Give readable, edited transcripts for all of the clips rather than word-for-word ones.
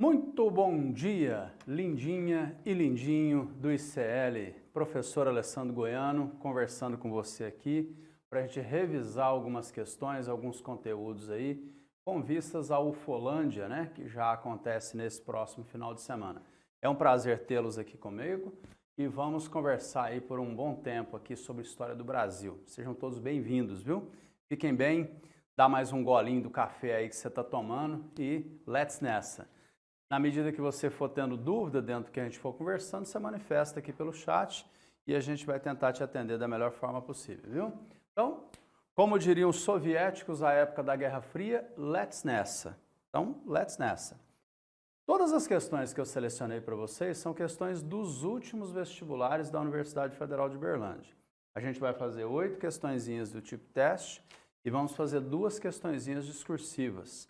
Muito bom dia, lindinha e lindinho do ICL. Professor Alessandro Goiano conversando com você aqui para a gente revisar algumas questões, alguns conteúdos aí, com vistas à Ufolândia, né, que já acontece nesse próximo final de semana. É um prazer tê-los aqui comigo e vamos conversar aí por um bom tempo aqui sobre a história do Brasil. Sejam todos bem-vindos, viu? Fiquem bem, dá mais um golinho do café aí que você está tomando e let's nessa! Na medida que você for tendo dúvida dentro do que a gente for conversando, você manifesta aqui pelo chat e a gente vai tentar te atender da melhor forma possível, viu? Então, como diriam os soviéticos à época da Guerra Fria, let's nessa. Então, let's nessa. Todas as questões que eu selecionei para vocês são questões dos últimos vestibulares da Universidade Federal de Uberlândia. A gente vai fazer 8 questõezinhas do tipo teste e vamos fazer 2 questõezinhas discursivas.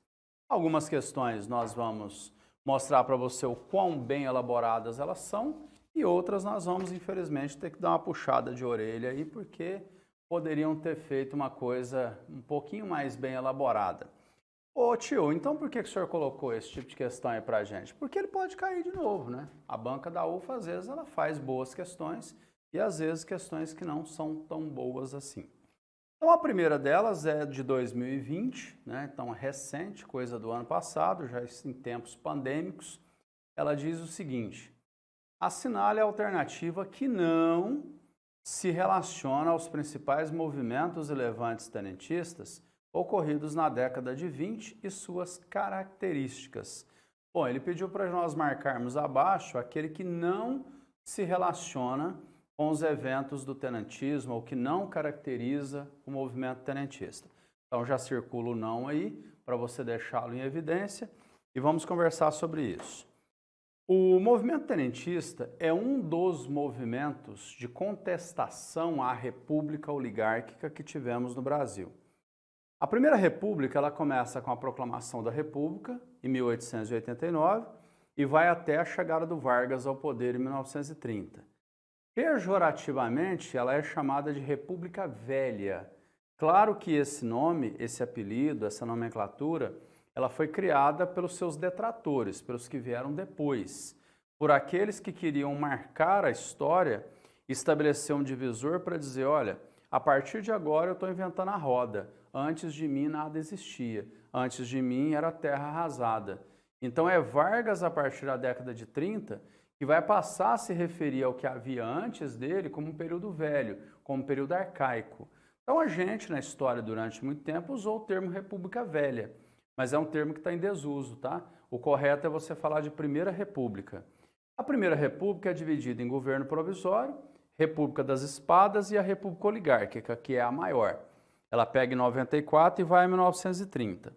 Algumas questões nós vamos mostrar para você o quão bem elaboradas elas são e outras nós vamos, infelizmente, ter que dar uma puxada de orelha aí porque poderiam ter feito uma coisa um pouquinho mais bem elaborada. Ô tio, então por que o senhor colocou esse tipo de questão aí pra gente? Porque ele pode cair de novo, né? A banca da UFA, às vezes, ela faz boas questões e, às vezes, questões que não são tão boas assim. Então, a primeira delas é de 2020, né? Então, é recente, coisa do ano passado, já em tempos pandêmicos. Ela diz o seguinte: assinale a alternativa que não se relaciona aos principais movimentos e levantes tenentistas ocorridos na década de 20 e suas características. Bom, ele pediu para nós marcarmos abaixo aquele que não se relaciona com os eventos do tenentismo ou que não caracteriza o movimento tenentista. Então já circula o não aí para você deixá-lo em evidência e vamos conversar sobre isso. O movimento tenentista é um dos movimentos de contestação à república oligárquica que tivemos no Brasil. A primeira república ela começa com a proclamação da república em 1889 e vai até a chegada do Vargas ao poder em 1930. Pejorativamente, ela é chamada de República Velha. Claro que esse nome, esse apelido, essa nomenclatura, ela foi criada pelos seus detratores, pelos que vieram depois, por aqueles que queriam marcar a história, estabelecer um divisor para dizer, olha, a partir de agora eu estou inventando a roda, antes de mim nada existia, antes de mim era terra arrasada. Então é Vargas, a partir da década de 30, que vai passar a se referir ao que havia antes dele como um período velho, como um período arcaico. Então a gente, na história, durante muito tempo, usou o termo República Velha, mas é um termo que está em desuso, tá? O correto é você falar de Primeira República. A Primeira República é dividida em governo provisório, República das Espadas e a República Oligárquica, que é a maior. Ela pega em 94 e vai em 1930.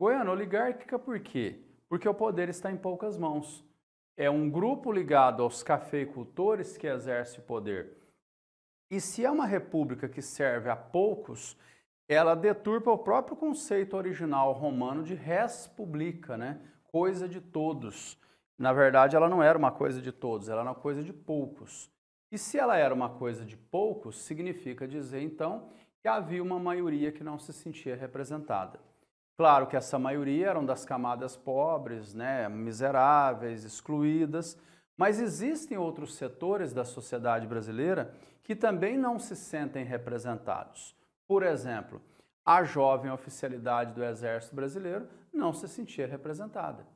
Goiânia oligárquica por quê? Porque o poder está em poucas mãos. É um grupo ligado aos cafeicultores que exerce o poder. E se é uma república que serve a poucos, ela deturpa o próprio conceito original romano de res publica, né? Coisa de todos. Na verdade, ela não era uma coisa de todos, ela era uma coisa de poucos. E se ela era uma coisa de poucos, significa dizer, então, que havia uma maioria que não se sentia representada. Claro que essa maioria eram das camadas pobres, né, miseráveis, excluídas, mas existem outros setores da sociedade brasileira que também não se sentem representados. Por exemplo, a jovem oficialidade do Exército Brasileiro não se sentia representada,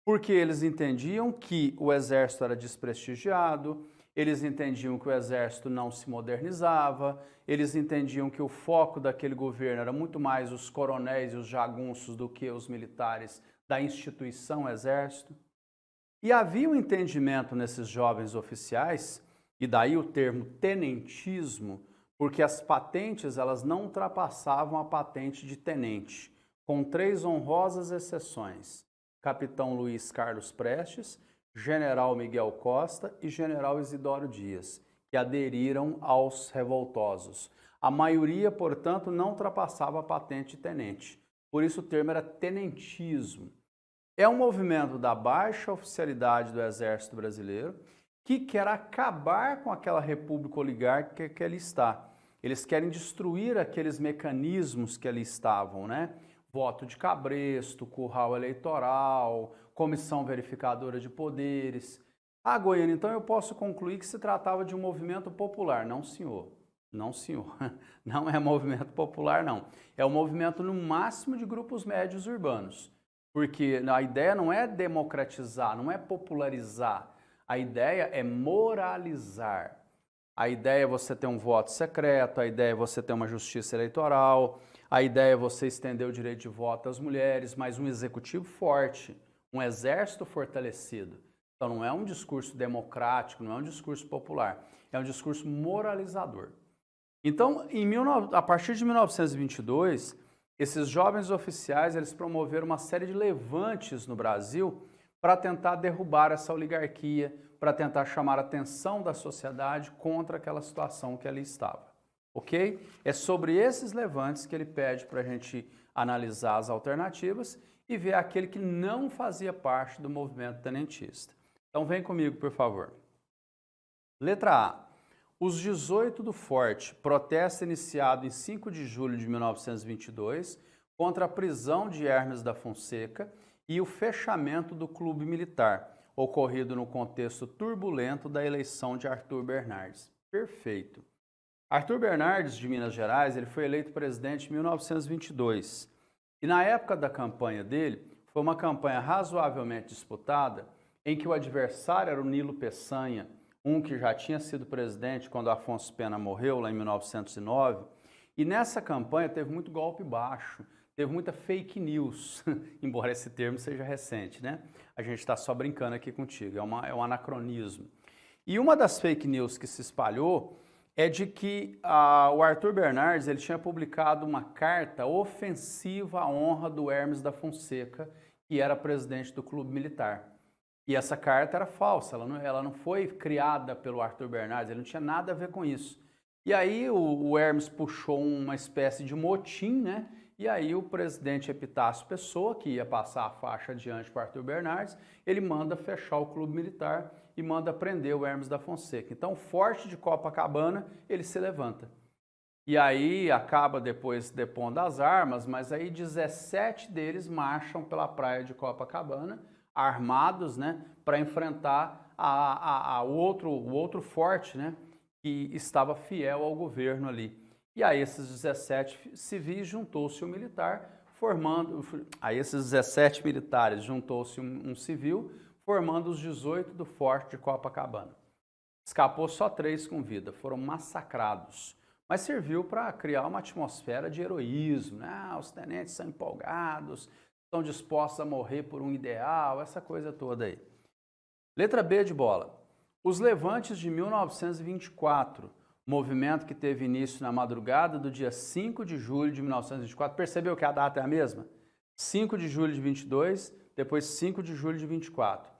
porque eles entendiam que o Exército era desprestigiado, eles entendiam que o Exército não se modernizava, eles entendiam que o foco daquele governo era muito mais os coronéis e os jagunços do que os militares da instituição Exército. E havia um entendimento nesses jovens oficiais, e daí o termo tenentismo, porque as patentes elas não ultrapassavam a patente de tenente, com 3 honrosas exceções: Capitão Luiz Carlos Prestes, General Miguel Costa e General Isidoro Dias, que aderiram aos revoltosos. A maioria, portanto, não ultrapassava a patente de tenente. Por isso o termo era tenentismo. É um movimento da baixa oficialidade do Exército Brasileiro que quer acabar com aquela república oligárquica que ali está. Eles querem destruir aqueles mecanismos que ali estavam, né? voto de cabresto, curral eleitoral, comissão verificadora de poderes. Ah, Goiânia, então eu posso concluir que se tratava de um movimento popular. Não, senhor. Não, senhor. Não é movimento popular, não. É um movimento, no máximo, de grupos médios urbanos. Porque a ideia não é democratizar, não é popularizar. A ideia é moralizar. A ideia é você ter um voto secreto, a ideia é você ter uma justiça eleitoral, a ideia é você estender o direito de voto às mulheres, mas um executivo forte, um exército fortalecido. Então não é um discurso democrático, não é um discurso popular, é um discurso moralizador. Então, a partir de 1922, esses jovens oficiais eles promoveram uma série de levantes no Brasil para tentar derrubar essa oligarquia, para tentar chamar a atenção da sociedade contra aquela situação que ali estava. Ok? É sobre esses levantes que ele pede para a gente analisar as alternativas e ver aquele que não fazia parte do movimento tenentista. Então vem comigo, por favor. Letra A. Os 18 do Forte, protesto iniciado em 5 de julho de 1922 contra a prisão de Hermes da Fonseca e o fechamento do Clube Militar, ocorrido no contexto turbulento da eleição de Arthur Bernardes. Perfeito. Arthur Bernardes, de Minas Gerais, ele foi eleito presidente em 1922. E na época da campanha dele, foi uma campanha razoavelmente disputada, em que o adversário era o Nilo Peçanha, um que já tinha sido presidente quando Afonso Pena morreu, lá em 1909. E nessa campanha teve muito golpe baixo, teve muita fake news, embora esse termo seja recente, né? A gente está só brincando aqui contigo, é um anacronismo. E uma das fake news que se espalhou é de que o Arthur Bernardes ele tinha publicado uma carta ofensiva à honra do Hermes da Fonseca, que era presidente do Clube Militar. E essa carta era falsa, ela não foi criada pelo Arthur Bernardes, ele não tinha nada a ver com isso. E aí o Hermes puxou uma espécie de motim, né? E aí o presidente Epitácio Pessoa, que ia passar a faixa adiante para o Arthur Bernardes, ele manda fechar o Clube Militar e manda prender o Hermes da Fonseca. Então o Forte de Copacabana, ele se levanta. E aí acaba depois depondo as armas, mas aí 17 deles marcham pela praia de Copacabana, armados, né, para enfrentar o outro forte, né, que estava fiel ao governo ali. E a esses 17 civis juntou-se um militar, a esses 17 militares juntou-se um civil, formando os 18 do Forte de Copacabana. Escapou só 3 com vida, foram massacrados. Mas serviu para criar uma atmosfera de heroísmo, né? Os tenentes são empolgados, estão dispostos a morrer por um ideal, essa coisa toda aí. Letra B de bola. Os levantes de 1924, movimento que teve início na madrugada do dia 5 de julho de 1924. Percebeu que a data é a mesma? 5 de julho de 22, depois 5 de julho de 24.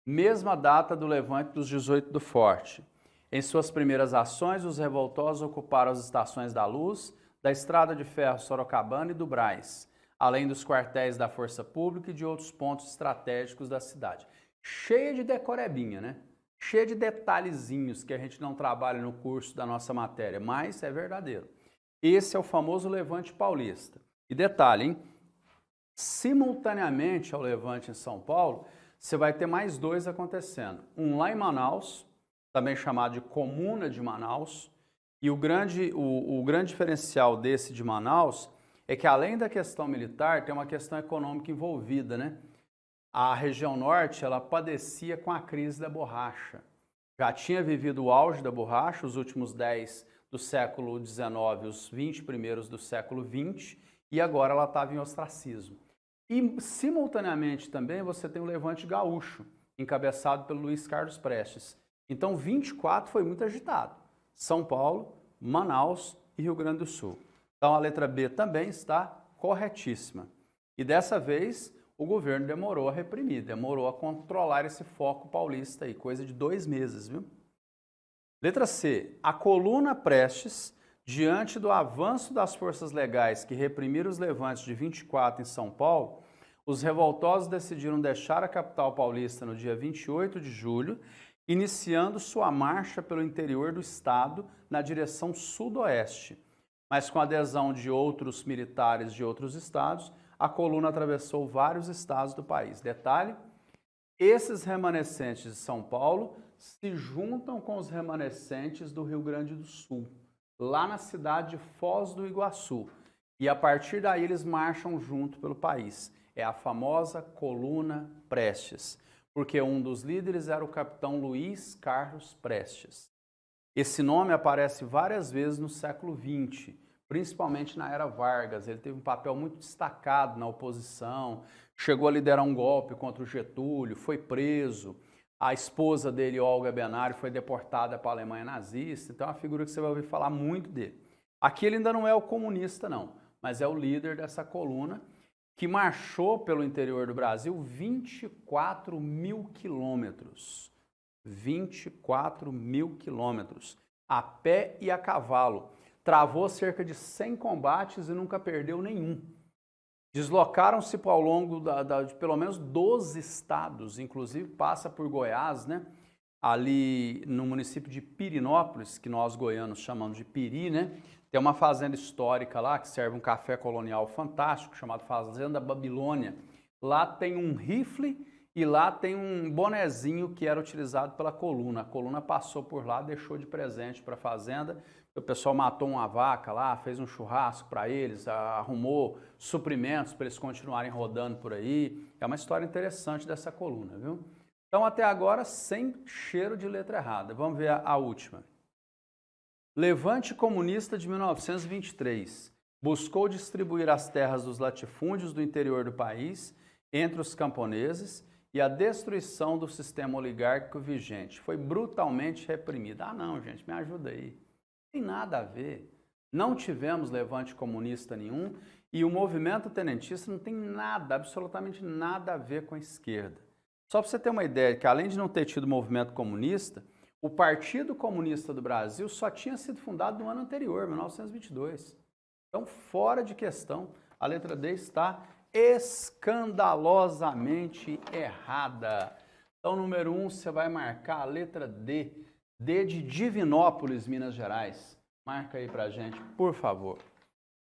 Mesma data do levante dos 18 do Forte. Em suas primeiras ações, os revoltosos ocuparam as estações da Luz, da Estrada de Ferro Sorocabana e do Brás, além dos quartéis da Força Pública e de outros pontos estratégicos da cidade. Cheia de decorebinha, né? Cheia de detalhezinhos que a gente não trabalha no curso da nossa matéria, mas é verdadeiro. Esse é o famoso Levante Paulista. E detalhe, hein? Simultaneamente ao Levante em São Paulo, você vai ter mais 2 acontecendo. Um lá em Manaus, também chamado de Comuna de Manaus, e o grande diferencial desse de Manaus é que além da questão militar, tem uma questão econômica envolvida, né? A região norte, ela padecia com a crise da borracha. Já tinha vivido o auge da borracha, os últimos 10 do século XIX, os 20 primeiros do século XX, e agora ela estava em ostracismo. E, simultaneamente, também você tem o Levante Gaúcho, encabeçado pelo Luiz Carlos Prestes. Então, 24 foi muito agitado. São Paulo, Manaus e Rio Grande do Sul. Então, a letra B também está corretíssima. E dessa vez, o governo demorou a reprimir, demorou a controlar esse foco paulista aí, coisa de 2 meses, viu? Letra C. A coluna Prestes, diante do avanço das forças legais que reprimiram os levantes de 24 em São Paulo, os revoltosos decidiram deixar a capital paulista no dia 28 de julho, iniciando sua marcha pelo interior do estado na direção sudoeste. Mas com a adesão de outros militares de outros estados, a coluna atravessou vários estados do país. Detalhe, esses remanescentes de São Paulo se juntam com os remanescentes do Rio Grande do Sul, lá na cidade de Foz do Iguaçu. E a partir daí eles marcham junto pelo país. É a famosa Coluna Prestes, porque um dos líderes era o capitão Luiz Carlos Prestes. Esse nome aparece várias vezes no século XX, principalmente na era Vargas. Ele teve um papel muito destacado na oposição, chegou a liderar um golpe contra o Getúlio, foi preso. A esposa dele, Olga Benário, foi deportada para a Alemanha nazista. Então é uma figura que você vai ouvir falar muito dele. Aqui ele ainda não é o comunista, não, mas é o líder dessa coluna que marchou pelo interior do Brasil 24 mil quilômetros. 24 mil quilômetros, a pé e a cavalo. Travou cerca de 100 combates e nunca perdeu nenhum. Deslocaram-se ao longo de pelo menos 12 estados, inclusive passa por Goiás, né? Ali no município de Pirinópolis, que nós goianos chamamos de Piri, né? Tem uma fazenda histórica lá que serve um café colonial fantástico, chamado Fazenda Babilônia. Lá tem um rifle e lá tem um bonezinho que era utilizado pela coluna. A coluna passou por lá, deixou de presente para a fazenda. O pessoal matou uma vaca lá, fez um churrasco para eles, arrumou suprimentos para eles continuarem rodando por aí. É uma história interessante dessa coluna, viu? Então, até agora, sem cheiro de letra errada. Vamos ver a última. Levante comunista de 1923 buscou distribuir as terras dos latifúndios do interior do país entre os camponeses e a destruição do sistema oligárquico vigente. Foi brutalmente reprimida. Ah, não, gente, me ajuda aí. Não tem nada a ver. Não tivemos levante comunista nenhum e o movimento tenentista não tem nada, absolutamente nada a ver com a esquerda. Só para você ter uma ideia, que além de não ter tido movimento comunista, o Partido Comunista do Brasil só tinha sido fundado no ano anterior, 1922. Então, fora de questão, a letra D está escandalosamente errada. Então, número 1, você vai marcar a letra D. D de Divinópolis, Minas Gerais. Marca aí pra gente, por favor.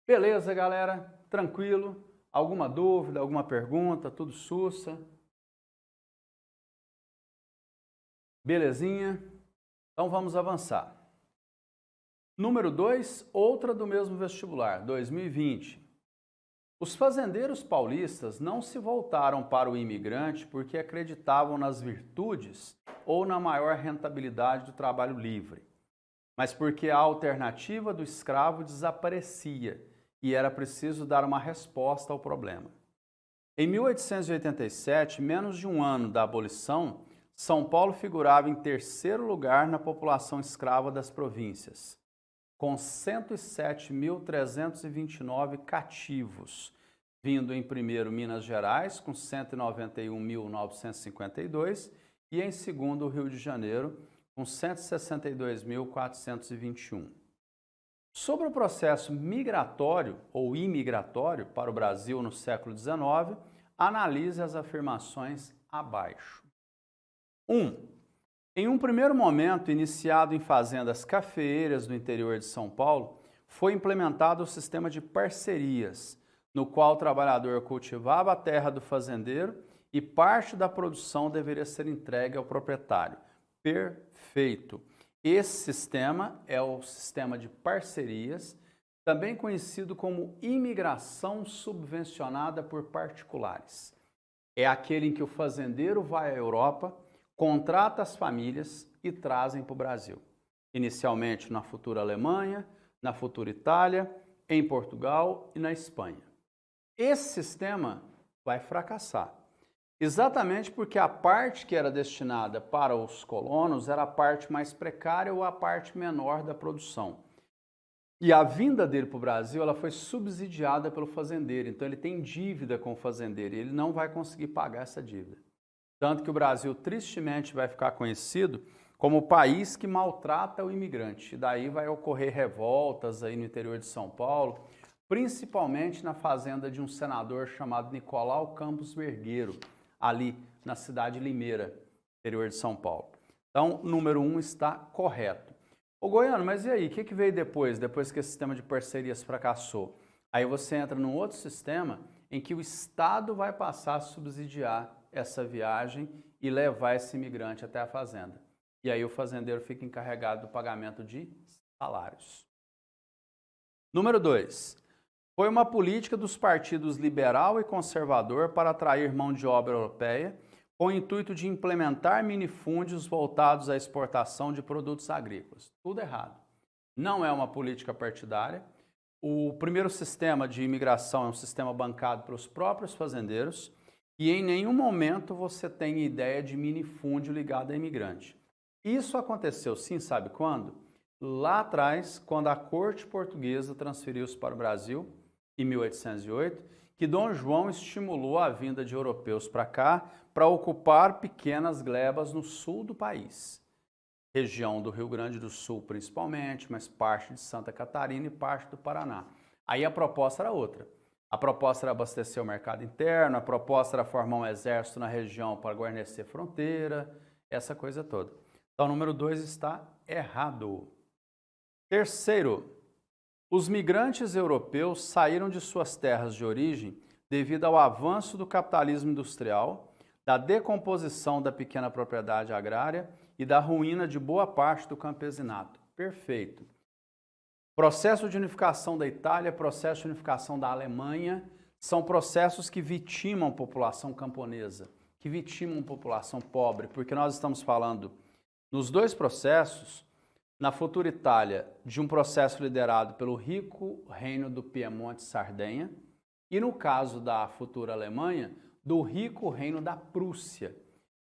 Beleza, galera? Tranquilo? Alguma dúvida, alguma pergunta? Tudo sussa? Belezinha? Então vamos avançar. Número 2, outra do mesmo vestibular, 2020. Os fazendeiros paulistas não se voltaram para o imigrante porque acreditavam nas virtudes ou na maior rentabilidade do trabalho livre, mas porque a alternativa do escravo desaparecia e era preciso dar uma resposta ao problema. Em 1887, menos de um ano da abolição, São Paulo figurava em terceiro lugar na população escrava das províncias, com 107.329 cativos, vindo em primeiro Minas Gerais, com 191.952, e em segundo o Rio de Janeiro, com 162.421. Sobre o processo migratório ou imigratório para o Brasil no século XIX, analise as afirmações abaixo. 1. Em um primeiro momento, iniciado em fazendas cafeeiras do interior de São Paulo, foi implementado o sistema de parcerias, no qual o trabalhador cultivava a terra do fazendeiro e parte da produção deveria ser entregue ao proprietário. Perfeito! Esse sistema é o sistema de parcerias, também conhecido como imigração subvencionada por particulares. É aquele em que o fazendeiro vai à Europa, contrata as famílias e trazem para o Brasil. Inicialmente na futura Alemanha, na futura Itália, em Portugal e na Espanha. Esse sistema vai fracassar. Exatamente porque a parte que era destinada para os colonos era a parte mais precária ou a parte menor da produção. E a vinda dele para o Brasil ela foi subsidiada pelo fazendeiro, então ele tem dívida com o fazendeiro e ele não vai conseguir pagar essa dívida. Tanto que o Brasil tristemente vai ficar conhecido como o país que maltrata o imigrante. E daí vai ocorrer revoltas aí no interior de São Paulo, principalmente na fazenda de um senador chamado Nicolau Campos Vergueiro, ali na cidade de Limeira, interior de São Paulo. Então, número 1 está correto. Ô Goiano, mas e aí, o que veio depois que esse sistema de parcerias fracassou? Aí você entra num outro sistema em que o Estado vai passar a subsidiar essa viagem e levar esse imigrante até a fazenda. E aí o fazendeiro fica encarregado do pagamento de salários. Número 2. Foi uma política dos partidos liberal e conservador para atrair mão de obra europeia, com o intuito de implementar minifúndios voltados à exportação de produtos agrícolas. Tudo errado. Não é uma política partidária. O primeiro sistema de imigração é um sistema bancado pelos próprios fazendeiros e em nenhum momento você tem ideia de minifúndio ligado a imigrante. Isso aconteceu, sim, sabe quando? Lá atrás, quando a corte portuguesa transferiu-se para o Brasil, em 1808, que Dom João estimulou a vinda de europeus para cá para ocupar pequenas glebas no sul do país. Região do Rio Grande do Sul principalmente, mas parte de Santa Catarina e parte do Paraná. Aí a proposta era outra. A proposta era abastecer o mercado interno, a proposta era formar um exército na região para guarnecer fronteira, essa coisa toda. Então, o número 2 está errado. Terceiro, os migrantes europeus saíram de suas terras de origem devido ao avanço do capitalismo industrial, da decomposição da pequena propriedade agrária e da ruína de boa parte do campesinato. Perfeito. Processo de unificação da Itália, processo de unificação da Alemanha, são processos que vitimam a população camponesa, que vitimam a população pobre, porque nós estamos falando, nos dois processos, na futura Itália, de um processo liderado pelo rico reino do Piemonte-Sardenha, e no caso da futura Alemanha, do rico reino da Prússia.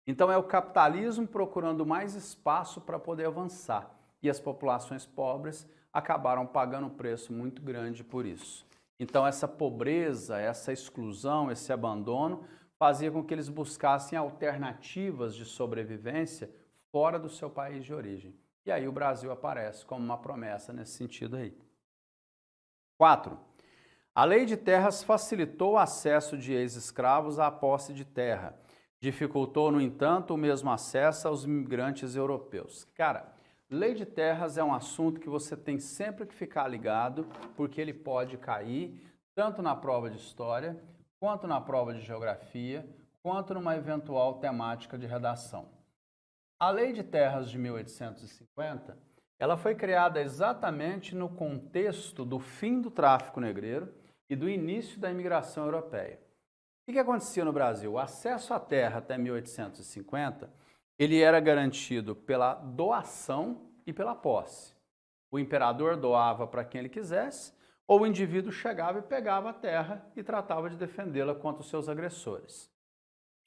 Então é o capitalismo procurando mais espaço para poder avançar, e as populações pobres acabaram pagando um preço muito grande por isso. Então essa pobreza, essa exclusão, esse abandono fazia com que eles buscassem alternativas de sobrevivência fora do seu país de origem. E aí o Brasil aparece como uma promessa nesse sentido aí. 4. A lei de terras facilitou o acesso de ex-escravos à posse de terra. Dificultou, no entanto, o mesmo acesso aos imigrantes europeus. Cara, lei de terras é um assunto que você tem sempre que ficar ligado, porque ele pode cair tanto na prova de história, quanto na prova de geografia, quanto numa eventual temática de redação. A Lei de Terras de 1850, ela foi criada exatamente no contexto do fim do tráfico negreiro e do início da imigração europeia. O que acontecia no Brasil? O acesso à terra até 1850, ele era garantido pela doação e pela posse. O imperador doava para quem ele quisesse, ou o indivíduo chegava e pegava a terra e tratava de defendê-la contra os seus agressores.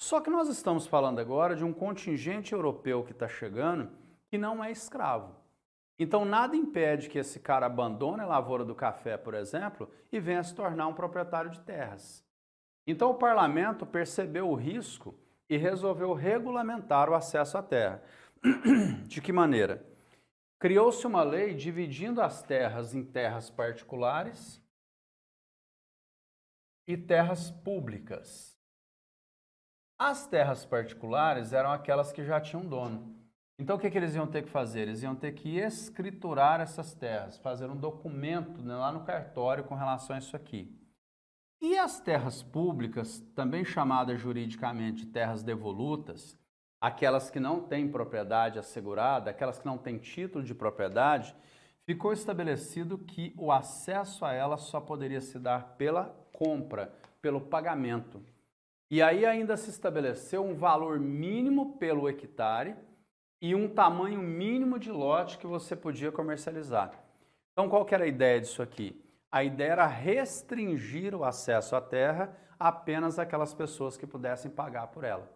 Só que nós estamos falando agora de um contingente europeu que está chegando que não é escravo. Então nada impede que esse cara abandone a lavoura do café, por exemplo, e venha se tornar um proprietário de terras. Então o parlamento percebeu o risco e resolveu regulamentar o acesso à terra. De que maneira? Criou-se uma lei dividindo as terras em terras particulares e terras públicas. As terras particulares eram aquelas que já tinham dono. Então o que eles iam ter que fazer? Eles iam ter que escriturar essas terras, fazer um documento, né, lá no cartório com relação a isso aqui. E as terras públicas, também chamadas juridicamente de terras devolutas, aquelas que não têm propriedade assegurada, aquelas que não têm título de propriedade, ficou estabelecido que o acesso a elas só poderia se dar pela compra, pelo pagamento. E aí ainda se estabeleceu um valor mínimo pelo hectare e um tamanho mínimo de lote que você podia comercializar. Então qual que era a ideia disso aqui? A ideia era restringir o acesso à terra apenas àquelas pessoas que pudessem pagar por ela.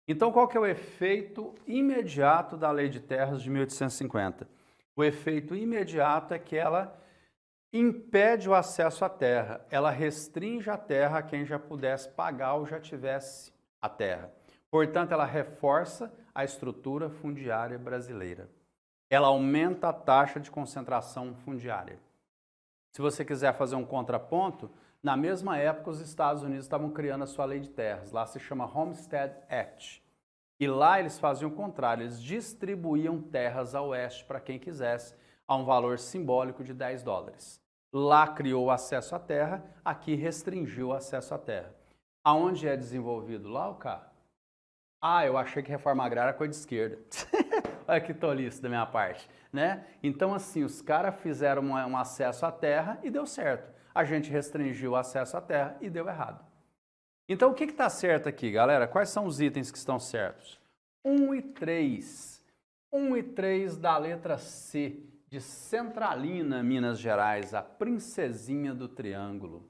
Então qual que é o efeito imediato da Lei de Terras de 1850? O efeito imediato é que ela impede o acesso à terra, ela restringe a terra a quem já pudesse pagar ou já tivesse a terra. Portanto, ela reforça a estrutura fundiária brasileira. Ela aumenta a taxa de concentração fundiária. Se você quiser fazer um contraponto, na mesma época os Estados Unidos estavam criando a sua lei de terras, lá se chama Homestead Act. E lá eles faziam o contrário, eles distribuíam terras a oeste para quem quisesse, a um valor simbólico de $10. Lá criou o acesso à terra, aqui restringiu o acesso à terra. Aonde é desenvolvido lá o K? Ah, eu achei que reforma agrária era coisa de esquerda. Olha que tolice da minha parte, né? Então, assim, os caras fizeram um acesso à terra e deu certo. A gente restringiu o acesso à terra e deu errado. Então, o que está certo aqui, galera? Quais são os itens que estão certos? 1 e 3. 1 e 3 da letra C, de Centralina, Minas Gerais, a princesinha do triângulo.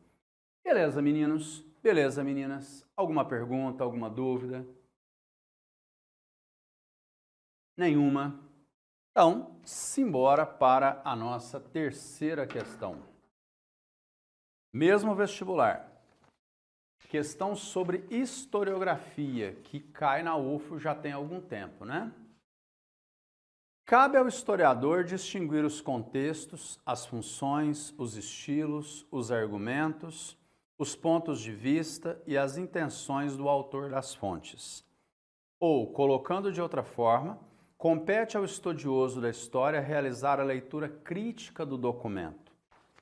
Beleza, meninos? Beleza, meninas? Alguma pergunta, alguma dúvida? Nenhuma. Então, simbora para a nossa terceira questão. Mesmo vestibular. Questão sobre historiografia, que cai na UFO já tem algum tempo, né? Cabe ao historiador distinguir os contextos, as funções, os estilos, os argumentos, os pontos de vista e as intenções do autor das fontes. Ou, colocando de outra forma, compete ao estudioso da história realizar a leitura crítica do documento.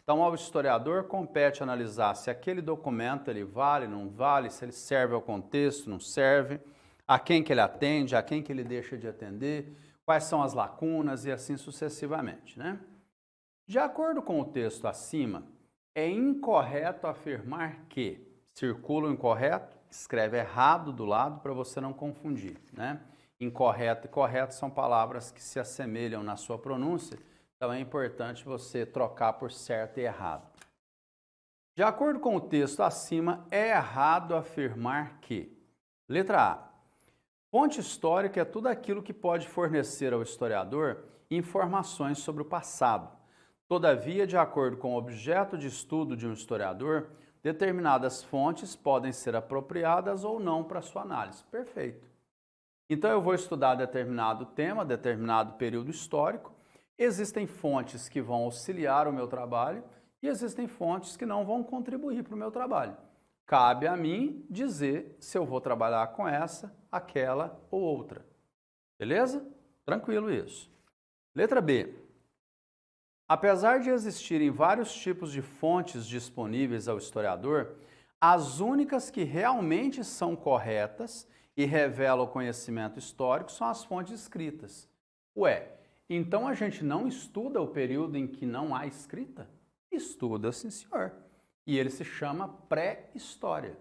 Então, ao historiador compete analisar se aquele documento ele vale, não vale, se ele serve ao contexto, não serve, a quem que ele atende, a quem que ele deixa de atender, quais são as lacunas e assim sucessivamente, né? De acordo com o texto acima, é incorreto afirmar que, circula o incorreto, escreve errado do lado para você não confundir, né? Incorreto e correto são palavras que se assemelham na sua pronúncia, então é importante você trocar por certo e errado. De acordo com o texto acima, é errado afirmar que, letra A, fonte histórica é tudo aquilo que pode fornecer ao historiador informações sobre o passado. Todavia, de acordo com o objeto de estudo de um historiador, determinadas fontes podem ser apropriadas ou não para sua análise. Perfeito. Então, eu vou estudar determinado tema, determinado período histórico. Existem fontes que vão auxiliar o meu trabalho e existem fontes que não vão contribuir para o meu trabalho. Cabe a mim dizer se eu vou trabalhar com essa, aquela ou outra. Beleza? Tranquilo isso. Letra B. Apesar de existirem vários tipos de fontes disponíveis ao historiador, as únicas que realmente são corretas e revelam o conhecimento histórico são as fontes escritas. Ué, então a gente não estuda o período em que não há escrita? Estuda, sim, senhor. E ele se chama pré-história.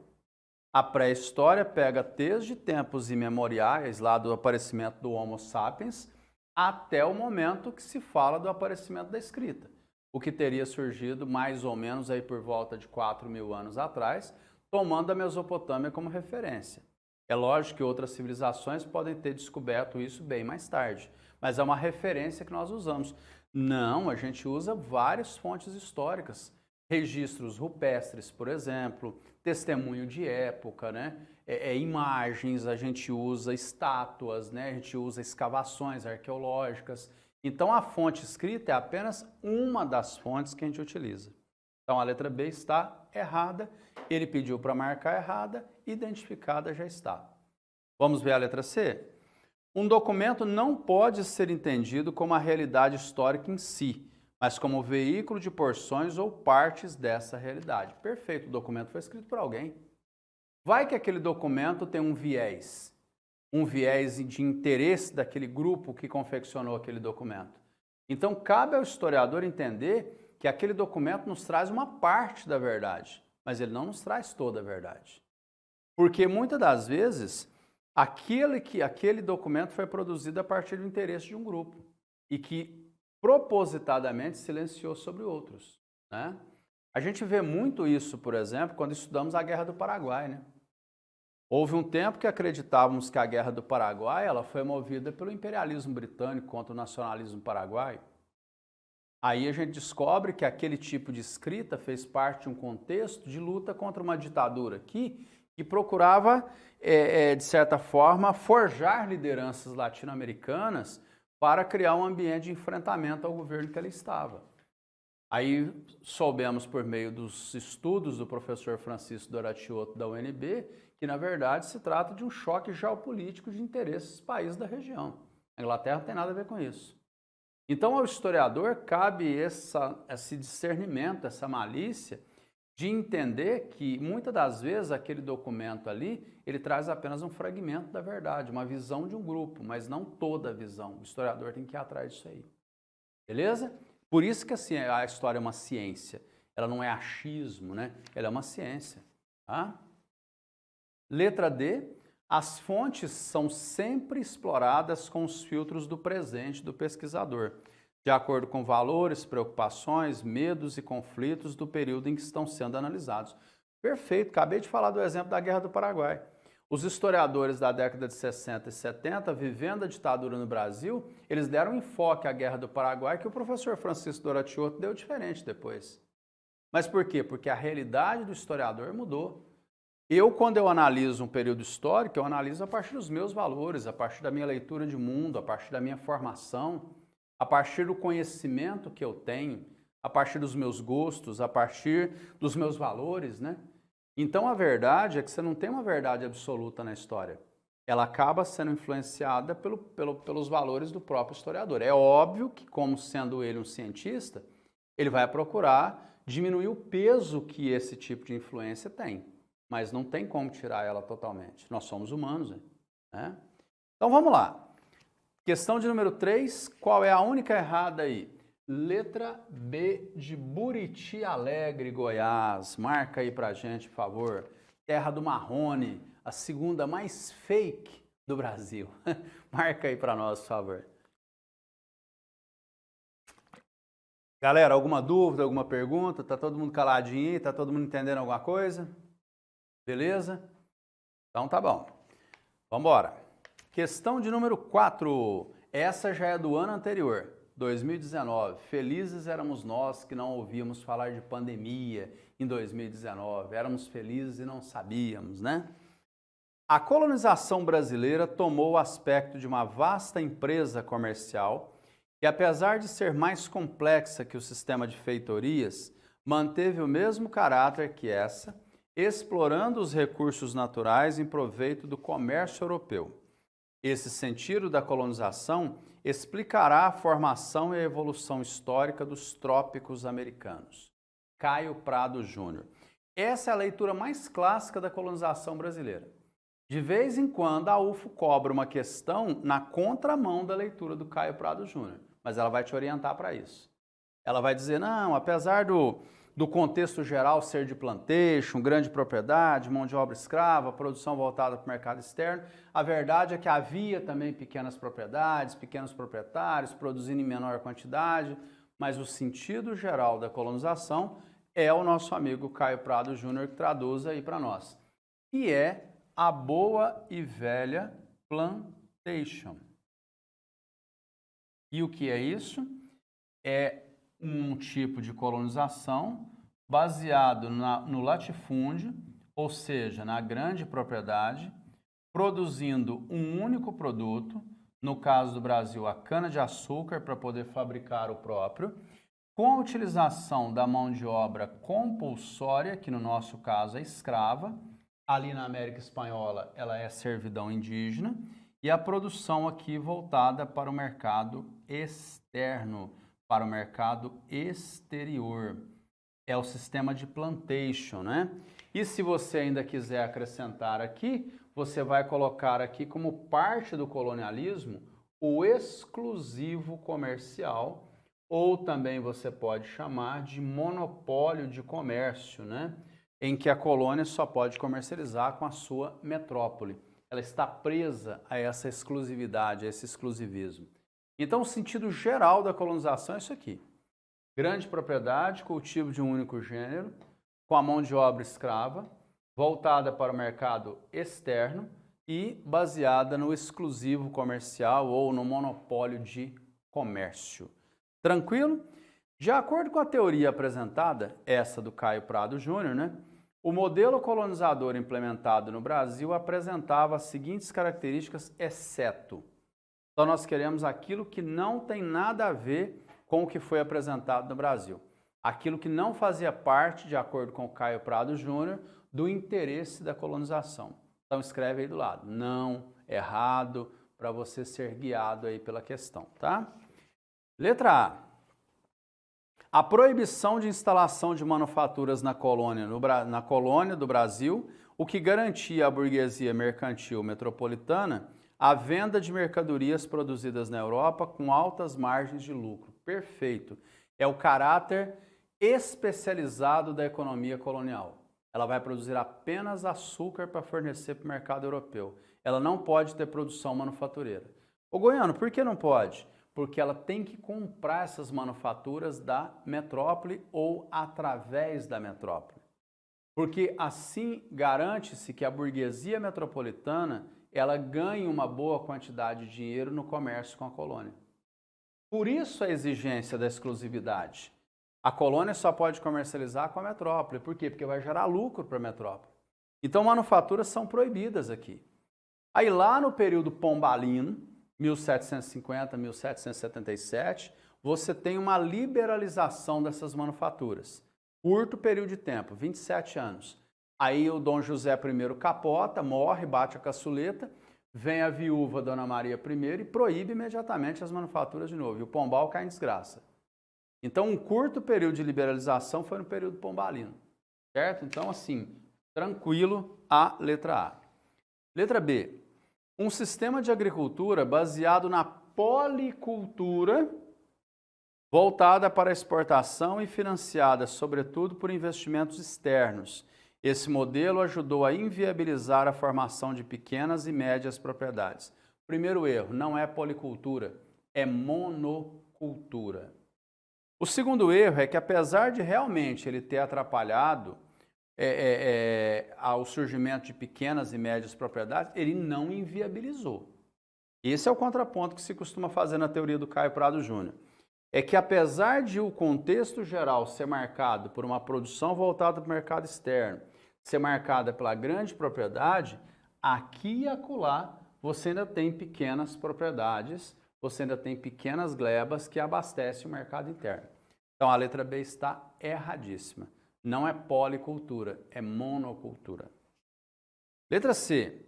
A pré-história pega desde tempos imemoriais, lá do aparecimento do Homo sapiens, até o momento que se fala do aparecimento da escrita, o que teria surgido mais ou menos aí por volta de 4.000 anos atrás, tomando a Mesopotâmia como referência. É lógico que outras civilizações podem ter descoberto isso bem mais tarde, mas é uma referência que nós usamos. Não, a gente usa várias fontes históricas, registros rupestres, por exemplo, testemunho de época, né? Imagens, a gente usa estátuas, né? A gente usa escavações arqueológicas. Então, a fonte escrita é apenas uma das fontes que a gente utiliza. Então, a letra B está errada, ele pediu para marcar errada, identificada já está. Vamos ver a letra C? Um documento não pode ser entendido como a realidade histórica em si, mas como veículo de porções ou partes dessa realidade. Perfeito, o documento foi escrito por alguém. Vai que aquele documento tem um viés de interesse daquele grupo que confeccionou aquele documento. Então, cabe ao historiador entender que aquele documento nos traz uma parte da verdade, mas ele não nos traz toda a verdade. Porque muitas das vezes, aquele documento foi produzido a partir do interesse de um grupo e que propositadamente silenciou sobre outros, né? A gente vê muito isso, por exemplo, quando estudamos a Guerra do Paraguai, né? Houve um tempo que acreditávamos que a Guerra do Paraguai ela foi movida pelo imperialismo britânico contra o nacionalismo paraguaio. Aí a gente descobre que aquele tipo de escrita fez parte de um contexto de luta contra uma ditadura que procurava, de certa forma, forjar lideranças latino-americanas para criar um ambiente de enfrentamento ao governo que ele estava. Aí soubemos por meio dos estudos do professor Francisco Doratioto da UNB que, na verdade, se trata de um choque geopolítico de interesses dos países da região. A Inglaterra não tem nada a ver com isso. Então, ao historiador cabe esse discernimento, essa malícia, de entender que, muitas das vezes, aquele documento ali, ele traz apenas um fragmento da verdade, uma visão de um grupo, mas não toda a visão. O historiador tem que ir atrás disso aí. Beleza? Por isso que assim, a história é uma ciência. Ela não é achismo, né? Ela é uma ciência. Tá? Letra D. As fontes são sempre exploradas com os filtros do presente do pesquisador, de acordo com valores, preocupações, medos e conflitos do período em que estão sendo analisados. Perfeito, acabei de falar do exemplo da Guerra do Paraguai. Os historiadores da década de 60 e 70, vivendo a ditadura no Brasil, eles deram enfoque à Guerra do Paraguai que o professor Francisco Doratiotto deu diferente depois. Mas por quê? Porque a realidade do historiador mudou. Quando eu analiso um período histórico, eu analiso a partir dos meus valores, a partir da minha leitura de mundo, a partir da minha formação, a partir do conhecimento que eu tenho, a partir dos meus gostos, a partir dos meus valores, né? Então, a verdade é que você não tem uma verdade absoluta na história. Ela acaba sendo influenciada pelos valores do próprio historiador. É óbvio que, como sendo ele um cientista, ele vai procurar diminuir o peso que esse tipo de influência tem. Mas não tem como tirar ela totalmente. Nós somos humanos, né? Então, vamos lá. Questão de número 3, qual é a única errada aí? Letra B de Buriti Alegre, Goiás. Marca aí pra gente, por favor. Terra do Marrone, a segunda mais fake do Brasil. Marca aí pra nós, por favor. Galera, alguma dúvida, alguma pergunta? Tá todo mundo caladinho aí? Tá todo mundo entendendo alguma coisa? Beleza? Então tá bom. Vamos embora. Questão de número 4. Essa já é do ano anterior, 2019. Felizes éramos nós que não ouvíamos falar de pandemia em 2019. Éramos felizes e não sabíamos, né? A colonização brasileira tomou o aspecto de uma vasta empresa comercial que, apesar de ser mais complexa que o sistema de feitorias, manteve o mesmo caráter que essa, explorando os recursos naturais em proveito do comércio europeu. Esse sentido da colonização explicará a formação e a evolução histórica dos trópicos americanos. Caio Prado Júnior. Essa é a leitura mais clássica da colonização brasileira. De vez em quando a UFO cobra uma questão na contramão da leitura do Caio Prado Júnior, mas ela vai te orientar para isso. Ela vai dizer, não, apesar do contexto geral ser de plantation, grande propriedade, mão de obra escrava, produção voltada para o mercado externo, a verdade é que havia também pequenas propriedades, pequenos proprietários, produzindo em menor quantidade, mas o sentido geral da colonização é o nosso amigo Caio Prado Júnior que traduz aí para nós, que é a boa e velha plantation. E o que é isso? É um tipo de colonização baseado no latifúndio, ou seja, na grande propriedade, produzindo um único produto, no caso do Brasil, a cana-de-açúcar, para poder fabricar o próprio, com a utilização da mão de obra compulsória, que no nosso caso é escrava, ali na América Espanhola ela é servidão indígena, e a produção aqui voltada para o mercado externo, para o mercado exterior. É o sistema de plantation, né? E se você ainda quiser acrescentar aqui, você vai colocar aqui como parte do colonialismo o exclusivo comercial, ou também você pode chamar de monopólio de comércio, né? Em que a colônia só pode comercializar com a sua metrópole. Ela está presa a essa exclusividade, a esse exclusivismo. Então, o sentido geral da colonização é isso aqui. Grande propriedade, cultivo de um único gênero, com a mão de obra escrava, voltada para o mercado externo e baseada no exclusivo comercial ou no monopólio de comércio. Tranquilo? De acordo com a teoria apresentada, essa do Caio Prado Júnior, né? O modelo colonizador implementado no Brasil apresentava as seguintes características, exceto. Então, nós queremos aquilo que não tem nada a ver com o que foi apresentado no Brasil. Aquilo que não fazia parte, de acordo com o Caio Prado Júnior, do interesse da colonização. Então, escreve aí do lado. Não, errado, para você ser guiado aí pela questão, tá? Letra A. A proibição de instalação de manufaturas na colônia do Brasil, o que garantia à burguesia mercantil metropolitana a venda de mercadorias produzidas na Europa com altas margens de lucro. Perfeito. É o caráter especializado da economia colonial. Ela vai produzir apenas açúcar para fornecer para o mercado europeu. Ela não pode ter produção manufatureira. Ô Goiano, por que não pode? Porque ela tem que comprar essas manufaturas da metrópole ou através da metrópole. Porque assim garante-se que a burguesia metropolitana ela ganhe uma boa quantidade de dinheiro no comércio com a colônia. Por isso a exigência da exclusividade. A colônia só pode comercializar com a metrópole. Por quê? Porque vai gerar lucro para a metrópole. Então manufaturas são proibidas aqui. Aí lá no período pombalino, 1750, 1777, você tem uma liberalização dessas manufaturas. Curto período de tempo, 27 anos. Aí o Dom José I capota, morre, bate a caçuleta, vem a viúva Dona Maria I e proíbe imediatamente as manufaturas de novo. E o Pombal cai em desgraça. Então, um curto período de liberalização foi no período pombalino, certo? Então, assim, tranquilo a letra A. Letra B. Um sistema de agricultura baseado na policultura, voltada para a exportação e financiada, sobretudo, por investimentos externos. Esse modelo ajudou a inviabilizar a formação de pequenas e médias propriedades. Primeiro erro, não é policultura, é monocultura. O segundo erro é que, apesar de realmente ele ter atrapalhado ao surgimento de pequenas e médias propriedades, ele não inviabilizou. Esse é o contraponto que se costuma fazer na teoria do Caio Prado Júnior. É que, apesar de o contexto geral ser marcado por uma produção voltada para o mercado externo, ser marcada pela grande propriedade, aqui e acolá você ainda tem pequenas propriedades, você ainda tem pequenas glebas que abastecem o mercado interno. Então a letra B está erradíssima. Não é policultura, é monocultura. Letra C.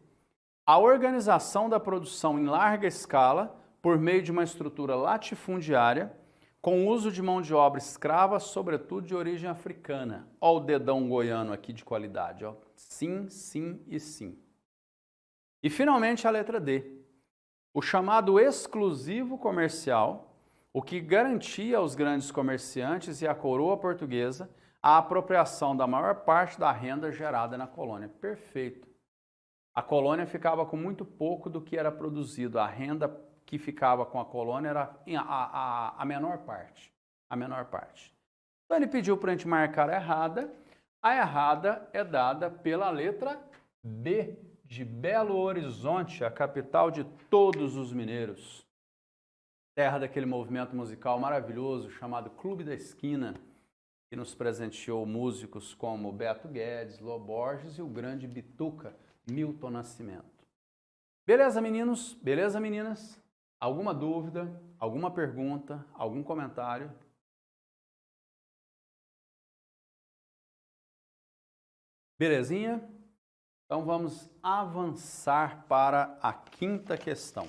A organização da produção em larga escala por meio de uma estrutura latifundiária com uso de mão de obra escrava, sobretudo de origem africana. Olha o dedão goiano aqui de qualidade. Ó. Sim, sim e sim. E finalmente a letra D. O chamado exclusivo comercial, o que garantia aos grandes comerciantes e à coroa portuguesa a apropriação da maior parte da renda gerada na colônia. Perfeito. A colônia ficava com muito pouco do que era produzido. A renda que ficava com a colônia era a menor parte. A menor parte. Então ele pediu para a gente marcar a errada. A errada é dada pela letra B, de Belo Horizonte, a capital de todos os mineiros. Terra daquele movimento musical maravilhoso chamado Clube da Esquina, que nos presenteou músicos como Beto Guedes, Lô Borges e o grande bituca Milton Nascimento. Beleza, meninos? Beleza, meninas? Alguma dúvida? Alguma pergunta? Algum comentário? Belezinha? Então vamos avançar para a quinta questão.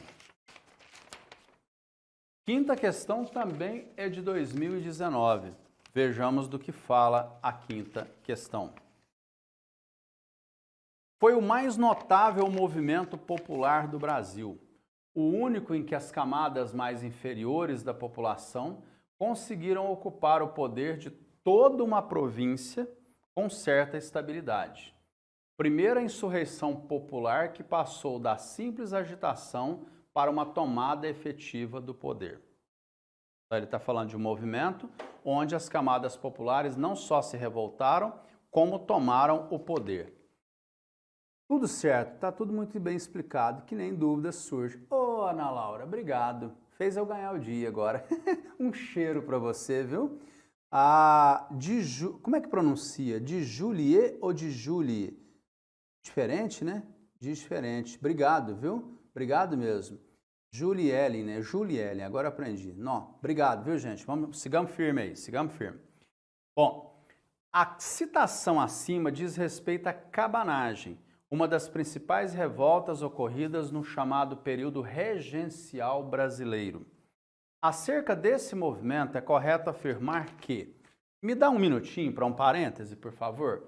Quinta questão também é de 2019. Vejamos do que fala a quinta questão. Foi o mais notável movimento popular do Brasil, o único em que as camadas mais inferiores da população conseguiram ocupar o poder de toda uma província com certa estabilidade. Primeira insurreição popular que passou da simples agitação para uma tomada efetiva do poder. Então, ele está falando de um movimento onde as camadas populares não só se revoltaram, como tomaram o poder. Tudo certo, está tudo muito bem explicado, que nem dúvida surge. Ô, Ana Laura, obrigado. Fez eu ganhar o dia agora. Um cheiro para você, viu? Como é que pronuncia? De Julie ou de Julie? Diferente, né? Diferente. Obrigado, viu? Obrigado mesmo. Juliellen, né? Juliellen, agora aprendi. Não, obrigado, viu, gente? Sigamos firme aí, sigamos firme. Bom, a citação acima diz respeito à cabanagem, uma das principais revoltas ocorridas no chamado período regencial brasileiro. Acerca desse movimento, é correto afirmar que... Me dá um minutinho para um parêntese, por favor.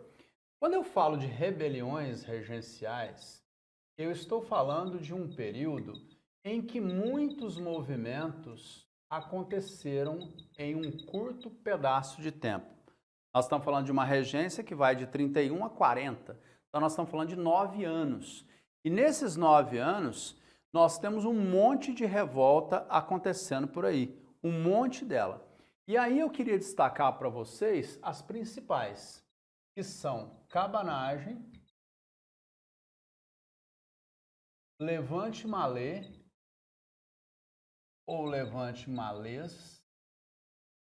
Quando eu falo de rebeliões regenciais, eu estou falando de um período em que muitos movimentos aconteceram em um curto pedaço de tempo. Nós estamos falando de uma regência que vai de 31 a 40. Então, nós estamos falando de 9 anos. E nesses 9 anos, nós temos um monte de revolta acontecendo por aí. Um monte dela. E aí eu queria destacar para vocês as principais, que são Cabanagem, Levante Malê ou Levante Malês.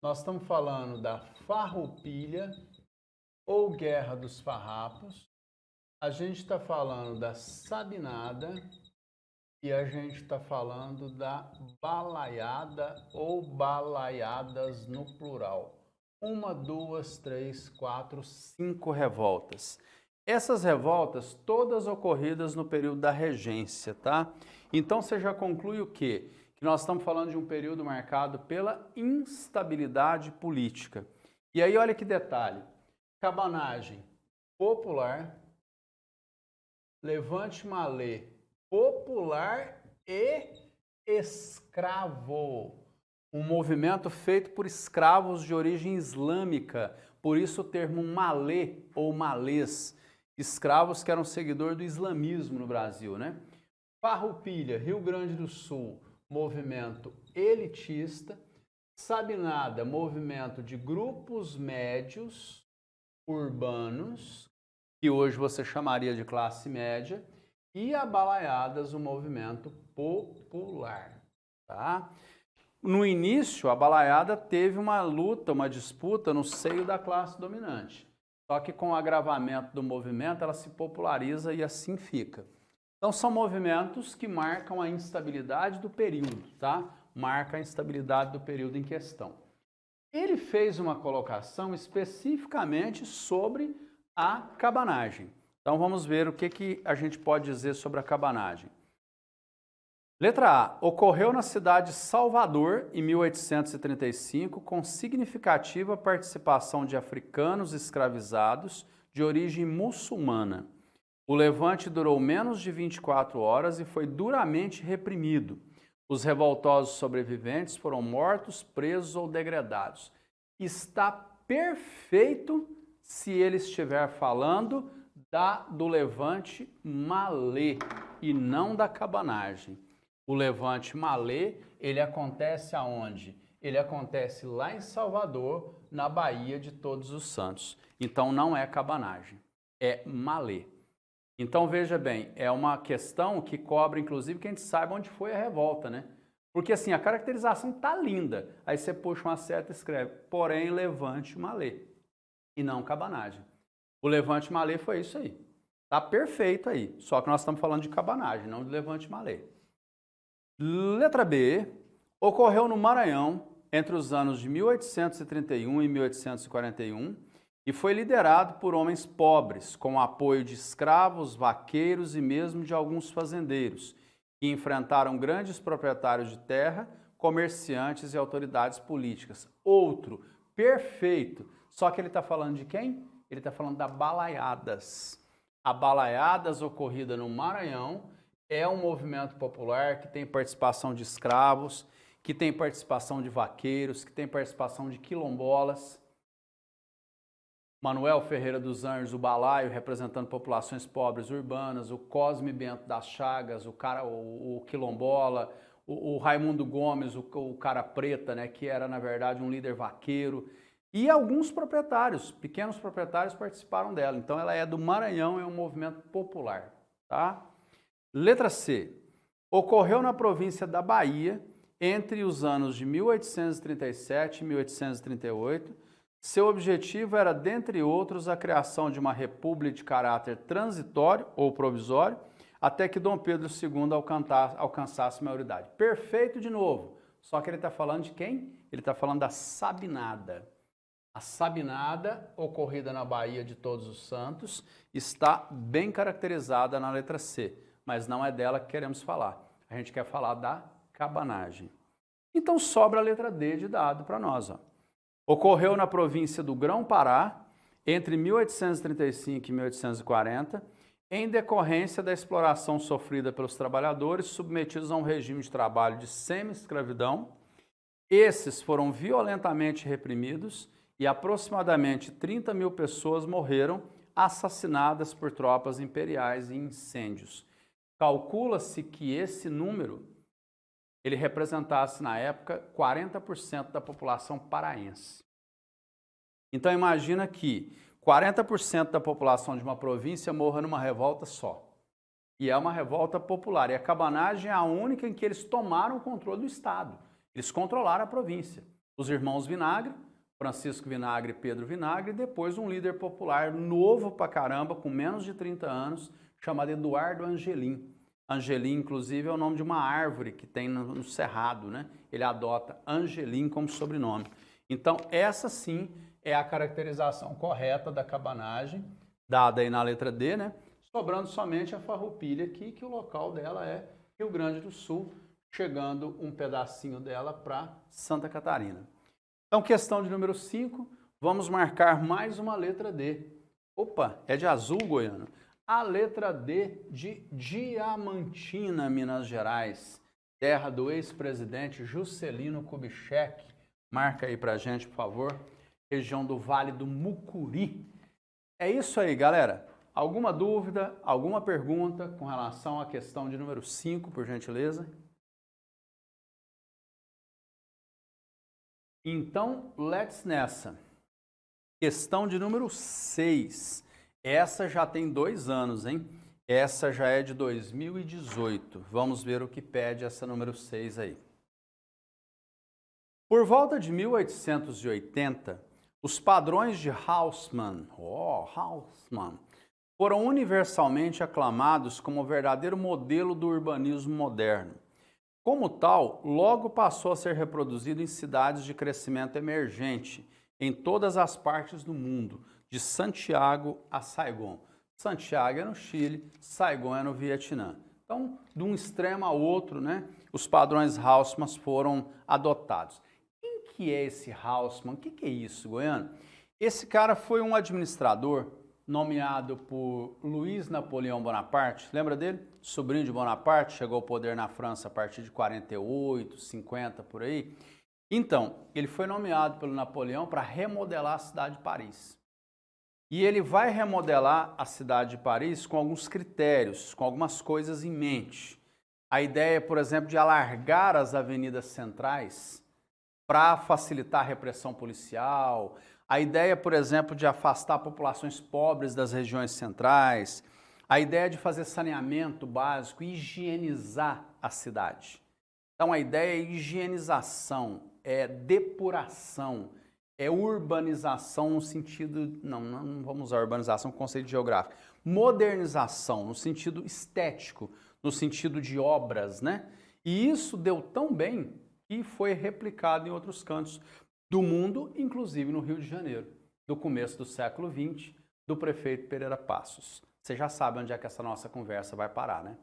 Nós estamos falando da Farroupilha ou Guerra dos Farrapos. A gente está falando da Sabinada e a gente está falando da balaiada ou balaiadas no plural. 1, 2, 3, 4, 5 revoltas. Essas revoltas todas ocorridas no período da regência, tá? Então você já conclui o quê? Que nós estamos falando de um período marcado pela instabilidade política. E aí olha que detalhe, Cabanagem popular, Levante Malê popular e escravo. Um movimento feito por escravos de origem islâmica, por isso o termo malê ou malês, escravos que eram seguidores do islamismo no Brasil, né? Farroupilha, Rio Grande do Sul, movimento elitista. Sabinada, movimento de grupos médios urbanos, que hoje você chamaria de classe média, e a Balaiadas, o movimento popular, tá? No início, a balaiada teve uma luta, uma disputa no seio da classe dominante. Só que com o agravamento do movimento, ela se populariza e assim fica. Então, são movimentos que marcam a instabilidade do período, tá? Marca a instabilidade do período em questão. Ele fez uma colocação especificamente sobre a cabanagem. Então, vamos ver o que a gente pode dizer sobre a cabanagem. Letra A. Ocorreu na cidade de Salvador, em 1835, com significativa participação de africanos escravizados de origem muçulmana. O levante durou menos de 24 horas e foi duramente reprimido. Os revoltosos sobreviventes foram mortos, presos ou degradados. Está perfeito se ele estiver falando do levante malê e não da cabanagem. O levante malê, ele acontece aonde? Ele acontece lá em Salvador, na Baía de Todos os Santos. Então não é cabanagem, é malê. Então veja bem, é uma questão que cobre inclusive que a gente saiba onde foi a revolta, né? Porque assim, a caracterização tá linda. Aí você puxa uma seta e escreve, porém levante malê e não cabanagem. O levante malê foi isso aí. Tá perfeito aí, só que nós estamos falando de cabanagem, não de levante malê. Letra B, ocorreu no Maranhão entre os anos de 1831 e 1841 e foi liderado por homens pobres, com o apoio de escravos, vaqueiros e mesmo de alguns fazendeiros, que enfrentaram grandes proprietários de terra, comerciantes e autoridades políticas. Outro, perfeito, só que ele está falando de quem? Ele está falando da Balaiadas. A Balaiadas ocorrida no Maranhão é um movimento popular que tem participação de escravos, que tem participação de vaqueiros, que tem participação de quilombolas. Manuel Ferreira dos Anjos, o Balaio, representando populações pobres urbanas, o Cosme Bento das Chagas, o quilombola, o Raimundo Gomes, o cara preta, né, que era, na verdade, um líder vaqueiro. E alguns proprietários, pequenos proprietários, participaram dela. Então, ela é do Maranhão, é um movimento popular, tá? Letra C. Ocorreu na província da Bahia entre os anos de 1837 e 1838. Seu objetivo era, dentre outros, a criação de uma república de caráter transitório ou provisório, até que Dom Pedro II alcançasse maioridade. Perfeito de novo, só que ele está falando de quem? Ele está falando da Sabinada. A Sabinada, ocorrida na Baía de Todos os Santos, está bem caracterizada na letra C, mas não é dela que queremos falar. A gente quer falar da cabanagem. Então sobra a letra D de dado para nós. Ó. Ocorreu na província do Grão-Pará entre 1835 e 1840, em decorrência da exploração sofrida pelos trabalhadores submetidos a um regime de trabalho de semi-escravidão. Esses foram violentamente reprimidos e aproximadamente 30 mil pessoas morreram assassinadas por tropas imperiais em incêndios. Calcula-se que esse número ele representasse, na época, 40% da população paraense. Então, imagina que 40% da população de uma província morra numa revolta só. E é uma revolta popular. E a cabanagem é a única em que eles tomaram o controle do Estado. Eles controlaram a província. Os irmãos Vinagre, Francisco Vinagre e Pedro Vinagre, e depois um líder popular novo pra caramba, com menos de 30 anos, chamado Eduardo Angelim. Angelim, inclusive, é o nome de uma árvore que tem no Cerrado, né? Ele adota Angelim como sobrenome. Então, essa sim é a caracterização correta da cabanagem, dada aí na letra D, né? Sobrando somente a Farroupilha aqui, que o local dela é Rio Grande do Sul, chegando um pedacinho dela para Santa Catarina. Então, questão de número 5, vamos marcar mais uma letra D. Opa, é de azul, Goiano. A letra D de Diamantina, Minas Gerais, terra do ex-presidente Juscelino Kubitschek. Marca aí pra gente, por favor. Região do Vale do Mucuri. É isso aí, galera. Alguma dúvida, alguma pergunta com relação à questão de número 5, por gentileza? Então, let's nessa. Questão de número 6. Essa já tem 2 anos, hein? Essa já é de 2018. Vamos ver o que pede essa número 6 aí. Por volta de 1880, os padrões de Haussmann, foram universalmente aclamados como o verdadeiro modelo do urbanismo moderno. Como tal, logo passou a ser reproduzido em cidades de crescimento emergente, em todas as partes do mundo, de Santiago a Saigon. Santiago é no Chile, Saigon é no Vietnã. Então, de um extremo a outro, né, os padrões Haussmann foram adotados. Quem que é esse Haussmann? O que é isso, Goiano? Esse cara foi um administrador nomeado por Luiz Napoleão Bonaparte, lembra dele? Sobrinho de Bonaparte, chegou ao poder na França a partir de 48, 50, por aí. Então, ele foi nomeado pelo Napoleão para remodelar a cidade de Paris. E ele vai remodelar a cidade de Paris com alguns critérios, com algumas coisas em mente. A ideia, por exemplo, de alargar as avenidas centrais para facilitar a repressão policial. A ideia, por exemplo, de afastar populações pobres das regiões centrais. A ideia de fazer saneamento básico, higienizar a cidade. Então, a ideia é higienização, é depuração, é urbanização no sentido, não vamos usar urbanização como conceito geográfico, modernização no sentido estético, no sentido de obras, né? E isso deu tão bem que foi replicado em outros cantos do mundo, inclusive no Rio de Janeiro, do começo do século XX, do prefeito Pereira Passos. Você já sabe onde é que essa nossa conversa vai parar, né?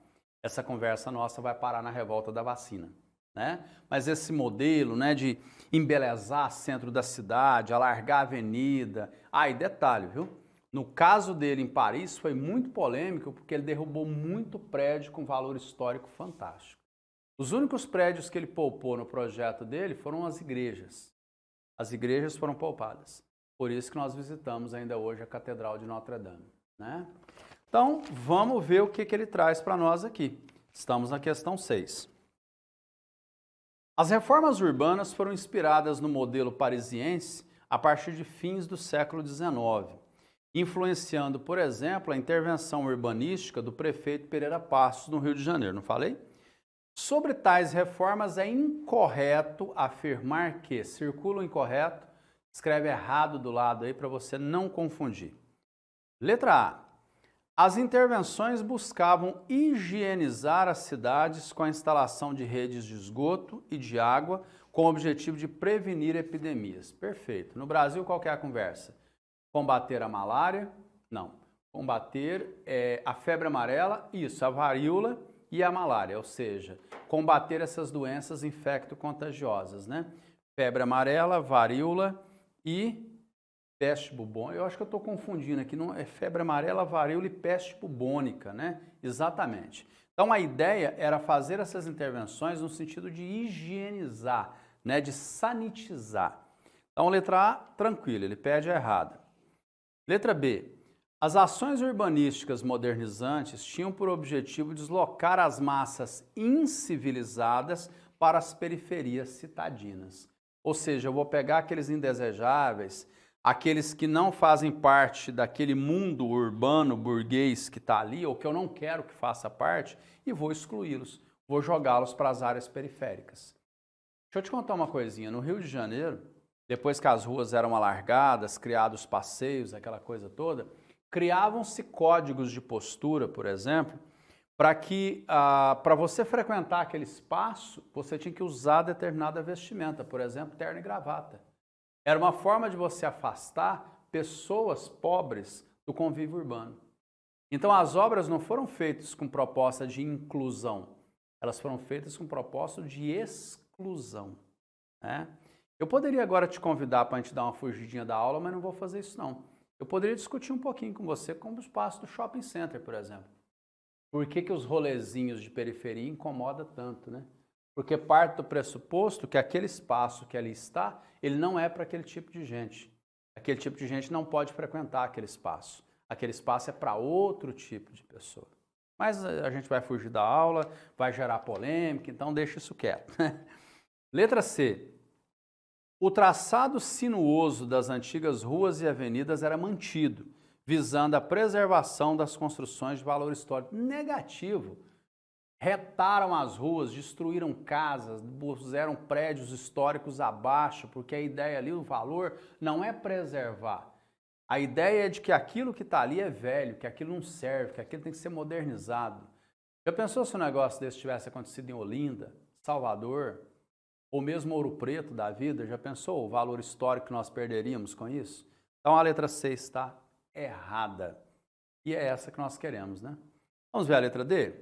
Essa conversa nossa vai parar na revolta da vacina. Né? Mas esse modelo, né, de embelezar o centro da cidade, alargar a avenida. E detalhe, viu? No caso dele em Paris foi muito polêmico porque ele derrubou muito prédio com valor histórico fantástico. Os únicos prédios que ele poupou no projeto dele foram as igrejas. As igrejas foram poupadas. Por isso que nós visitamos ainda hoje a Catedral de Notre Dame. Né? Então, vamos ver o que ele traz para nós aqui. Estamos na questão 6. As reformas urbanas foram inspiradas no modelo parisiense a partir de fins do século XIX, influenciando, por exemplo, a intervenção urbanística do prefeito Pereira Passos no Rio de Janeiro, não falei? Sobre tais reformas é incorreto afirmar que, circula o incorreto, escreve errado do lado aí para você não confundir. Letra A. As intervenções buscavam higienizar as cidades com a instalação de redes de esgoto e de água com o objetivo de prevenir epidemias. Perfeito. No Brasil, qual que é a conversa? Combater a malária? Não. Combater a febre amarela? Isso. A varíola e a malária, ou seja, combater essas doenças infecto-contagiosas, né? Febre amarela, varíola e peste bubônica. Eu acho que eu estou confundindo aqui, não é febre amarela, varíola e peste bubônica, né? Exatamente. Então a ideia era fazer essas intervenções no sentido de higienizar, né? De sanitizar. Então letra A, tranquilo, ele pede a errada. Letra B. As ações urbanísticas modernizantes tinham por objetivo deslocar as massas incivilizadas para as periferias citadinas. Ou seja, eu vou pegar aqueles indesejáveis, aqueles que não fazem parte daquele mundo urbano burguês que está ali, ou que eu não quero que faça parte, e vou excluí-los, vou jogá-los para as áreas periféricas. Deixa eu te contar uma coisinha. No Rio de Janeiro, depois que as ruas eram alargadas, criados passeios, aquela coisa toda, criavam-se códigos de postura, por exemplo, para que, para você frequentar aquele espaço, você tinha que usar determinada vestimenta, por exemplo, terno e gravata. Era uma forma de você afastar pessoas pobres do convívio urbano. Então as obras não foram feitas com proposta de inclusão, elas foram feitas com propósito de exclusão, né? Eu poderia agora te convidar para a gente dar uma fugidinha da aula, mas não vou fazer isso não. Eu poderia discutir um pouquinho com você como o espaço do shopping center, por exemplo. Por que os rolezinhos de periferia incomodam tanto, né? Porque parte do pressuposto que aquele espaço que ali está, ele não é para aquele tipo de gente. Aquele tipo de gente não pode frequentar aquele espaço. Aquele espaço é para outro tipo de pessoa. Mas a gente vai fugir da aula, vai gerar polêmica, então deixa isso quieto. Letra C. O traçado sinuoso das antigas ruas e avenidas era mantido, visando a preservação das construções de valor histórico. Negativo. Retaram as ruas, destruíram casas, puseram prédios históricos abaixo, porque a ideia ali, o valor, não é preservar. A ideia é de que aquilo que está ali é velho, que aquilo não serve, que aquilo tem que ser modernizado. Já pensou se um negócio desse tivesse acontecido em Olinda, Salvador, ou mesmo Ouro Preto da vida? Já pensou o valor histórico que nós perderíamos com isso? Então a letra C está errada. E é essa que nós queremos, né? Vamos ver a letra D?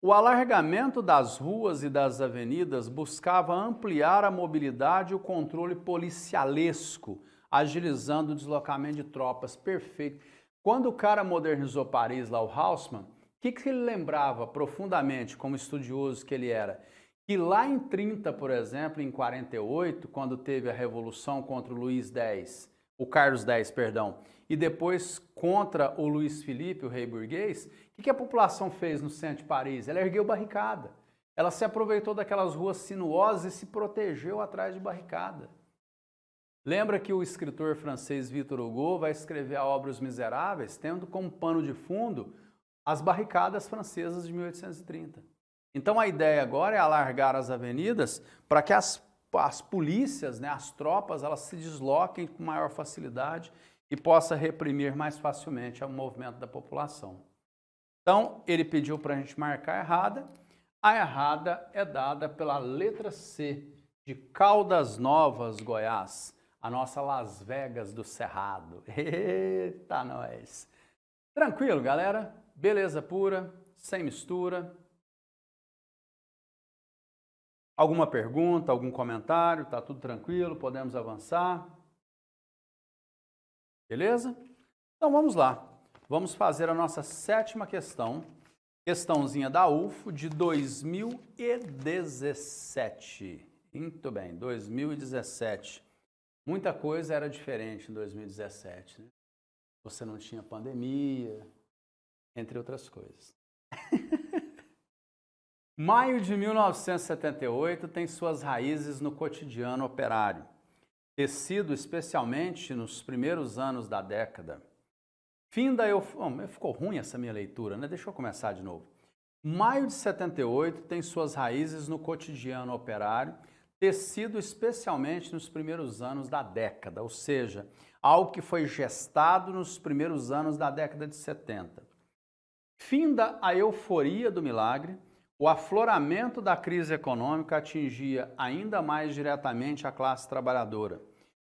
O alargamento das ruas e das avenidas buscava ampliar a mobilidade e o controle policialesco, agilizando o deslocamento de tropas. Perfeito. Quando o cara modernizou Paris, lá o Haussmann, o que ele lembrava profundamente, como estudioso que ele era? Que lá em 30, por exemplo, em 48, quando teve a revolução contra o o Carlos X, perdão, e depois contra o Luís Filipe, o rei burguês, o que a população fez no centro de Paris? Ela ergueu barricada. Ela se aproveitou daquelas ruas sinuosas e se protegeu atrás de barricada. Lembra que o escritor francês Victor Hugo vai escrever a obra Os Miseráveis, tendo como pano de fundo as barricadas francesas de 1830. Então a ideia agora é alargar as avenidas para que as polícias, né, as tropas, elas se desloquem com maior facilidade e possa reprimir mais facilmente o movimento da população. Então ele pediu para a gente marcar a errada. A errada é dada pela letra C, de Caldas Novas, Goiás, a nossa Las Vegas do Cerrado. Eita, nós! Tranquilo, galera? Beleza pura, sem mistura. Alguma pergunta, algum comentário? Tá tudo tranquilo? Podemos avançar? Beleza? Então vamos lá. Vamos fazer a nossa 7ª questão. Questãozinha da UFO de 2017. Muito bem, 2017. Muita coisa era diferente em 2017, né? Você não tinha pandemia, entre outras coisas. Maio de 1978 tem suas raízes no cotidiano operário, tecido especialmente nos primeiros anos da década. Ficou ruim essa minha leitura, né? Deixa eu começar de novo. Maio de 78 tem suas raízes no cotidiano operário, tecido especialmente nos primeiros anos da década, ou seja, algo que foi gestado nos primeiros anos da década de 70. Finda a euforia do milagre, o afloramento da crise econômica atingia ainda mais diretamente a classe trabalhadora,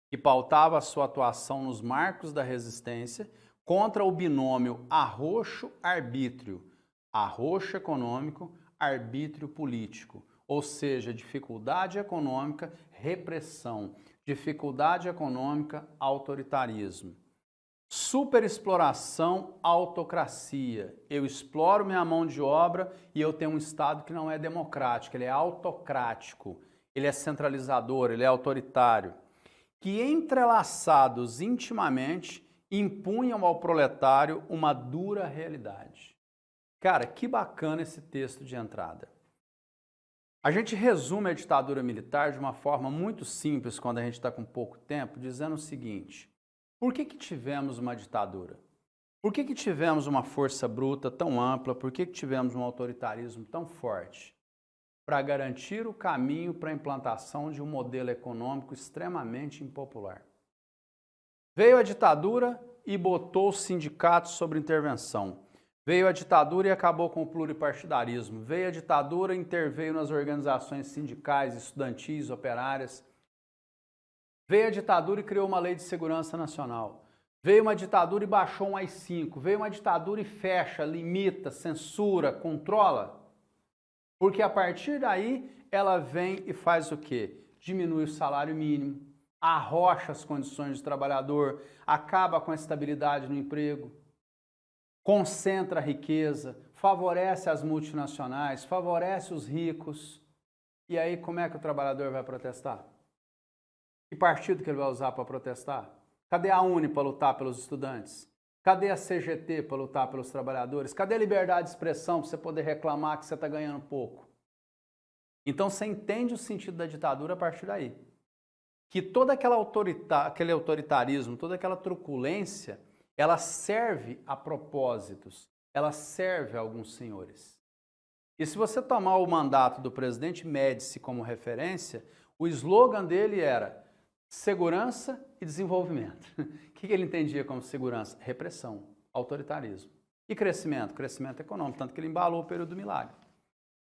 que pautava a sua atuação nos marcos da resistência contra o binômio arroxo-arbítrio, arroxo econômico, arbítrio político, ou seja, dificuldade econômica, repressão, dificuldade econômica, autoritarismo. Superexploração, autocracia. Eu exploro minha mão de obra e eu tenho um Estado que não é democrático, ele é autocrático, ele é centralizador, ele é autoritário, que entrelaçados intimamente impunham ao proletário uma dura realidade. Cara, que bacana esse texto de entrada. A gente resume a ditadura militar de uma forma muito simples quando a gente está com pouco tempo, dizendo o seguinte: por que tivemos uma ditadura? Por que tivemos uma força bruta tão ampla? Por que tivemos um autoritarismo tão forte? Para garantir o caminho para a implantação de um modelo econômico extremamente impopular. Veio a ditadura e botou os sindicatos sob intervenção. Veio a ditadura e acabou com o pluripartidarismo. Veio a ditadura e interveio nas organizações sindicais, estudantis, operárias. Veio a ditadura e criou uma lei de segurança nacional. Veio uma ditadura e baixou um AI-5. Veio uma ditadura e fecha, limita, censura, controla. Porque a partir daí ela vem e faz o quê? Diminui o salário mínimo, arrocha as condições do trabalhador, acaba com a estabilidade no emprego, concentra a riqueza, favorece as multinacionais, favorece os ricos. E aí como é que o trabalhador vai protestar? Que partido que ele vai usar para protestar? Cadê a UNE para lutar pelos estudantes? Cadê a CGT para lutar pelos trabalhadores? Cadê a liberdade de expressão para você poder reclamar que você está ganhando pouco? Então você entende o sentido da ditadura a partir daí. Que todo aquele autoritarismo, toda aquela truculência, ela serve a propósitos, ela serve a alguns senhores. E se você tomar o mandato do presidente Médici como referência, o slogan dele era segurança e desenvolvimento. O que ele entendia como segurança? Repressão, autoritarismo. E crescimento? Crescimento econômico, tanto que ele embalou o período do milagre.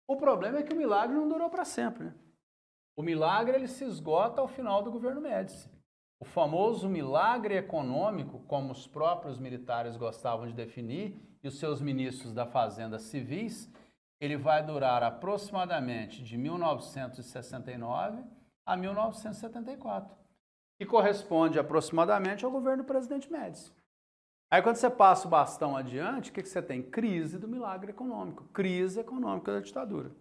O problema é que o milagre não durou para sempre, né? O milagre ele se esgota ao final do governo Médici. O famoso milagre econômico, como os próprios militares gostavam de definir, e os seus ministros da Fazenda civis, ele vai durar aproximadamente de 1969 a 1974. Que corresponde aproximadamente ao governo do presidente Médici. Aí quando você passa o bastão adiante, o que você tem? Crise do milagre econômico, crise econômica da ditadura.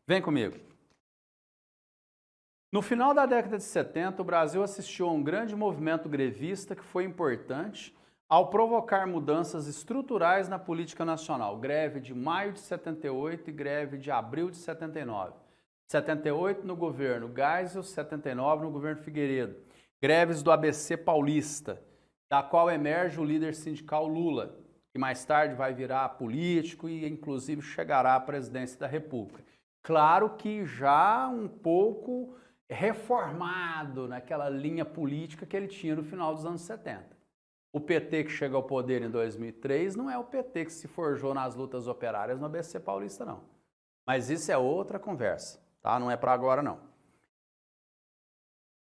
Vem comigo. No final da década de 70, o Brasil assistiu a um grande movimento grevista que foi importante ao provocar mudanças estruturais na política nacional. Greve de maio de 78 e greve de abril de 79. 78 no governo Geisel, 79 no governo Figueiredo. Greves do ABC paulista, da qual emerge o líder sindical Lula, que mais tarde vai virar político e inclusive chegará à presidência da República. Claro que já um pouco reformado naquela linha política que ele tinha no final dos anos 70. O PT que chega ao poder em 2003 não é o PT que se forjou nas lutas operárias no ABC paulista, não. Mas isso é outra conversa, tá? Não é para agora, não.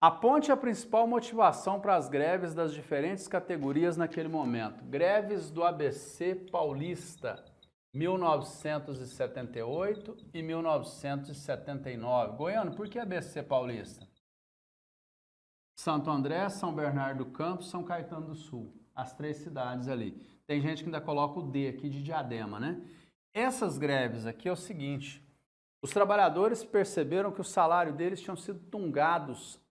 Aponte a principal motivação para as greves das diferentes categorias naquele momento. Greves do ABC paulista, 1978 e 1979. Goiano, por que ABC paulista? Santo André, São Bernardo do Campo, São Caetano do Sul. As três cidades ali. Tem gente que ainda coloca o D aqui de Diadema, né? Essas greves aqui é o seguinte: os trabalhadores perceberam que o salário deles tinham sido tungados,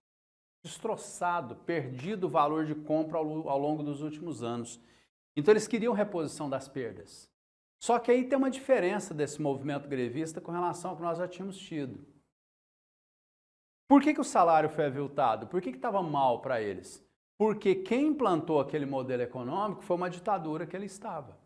destroçado, perdido o valor de compra ao longo dos últimos anos. Então eles queriam reposição das perdas. Só que aí tem uma diferença desse movimento grevista com relação ao que nós já tínhamos tido. Por que o salário foi aviltado? Por que estava mal para eles? Porque quem implantou aquele modelo econômico foi uma ditadura que ele estava.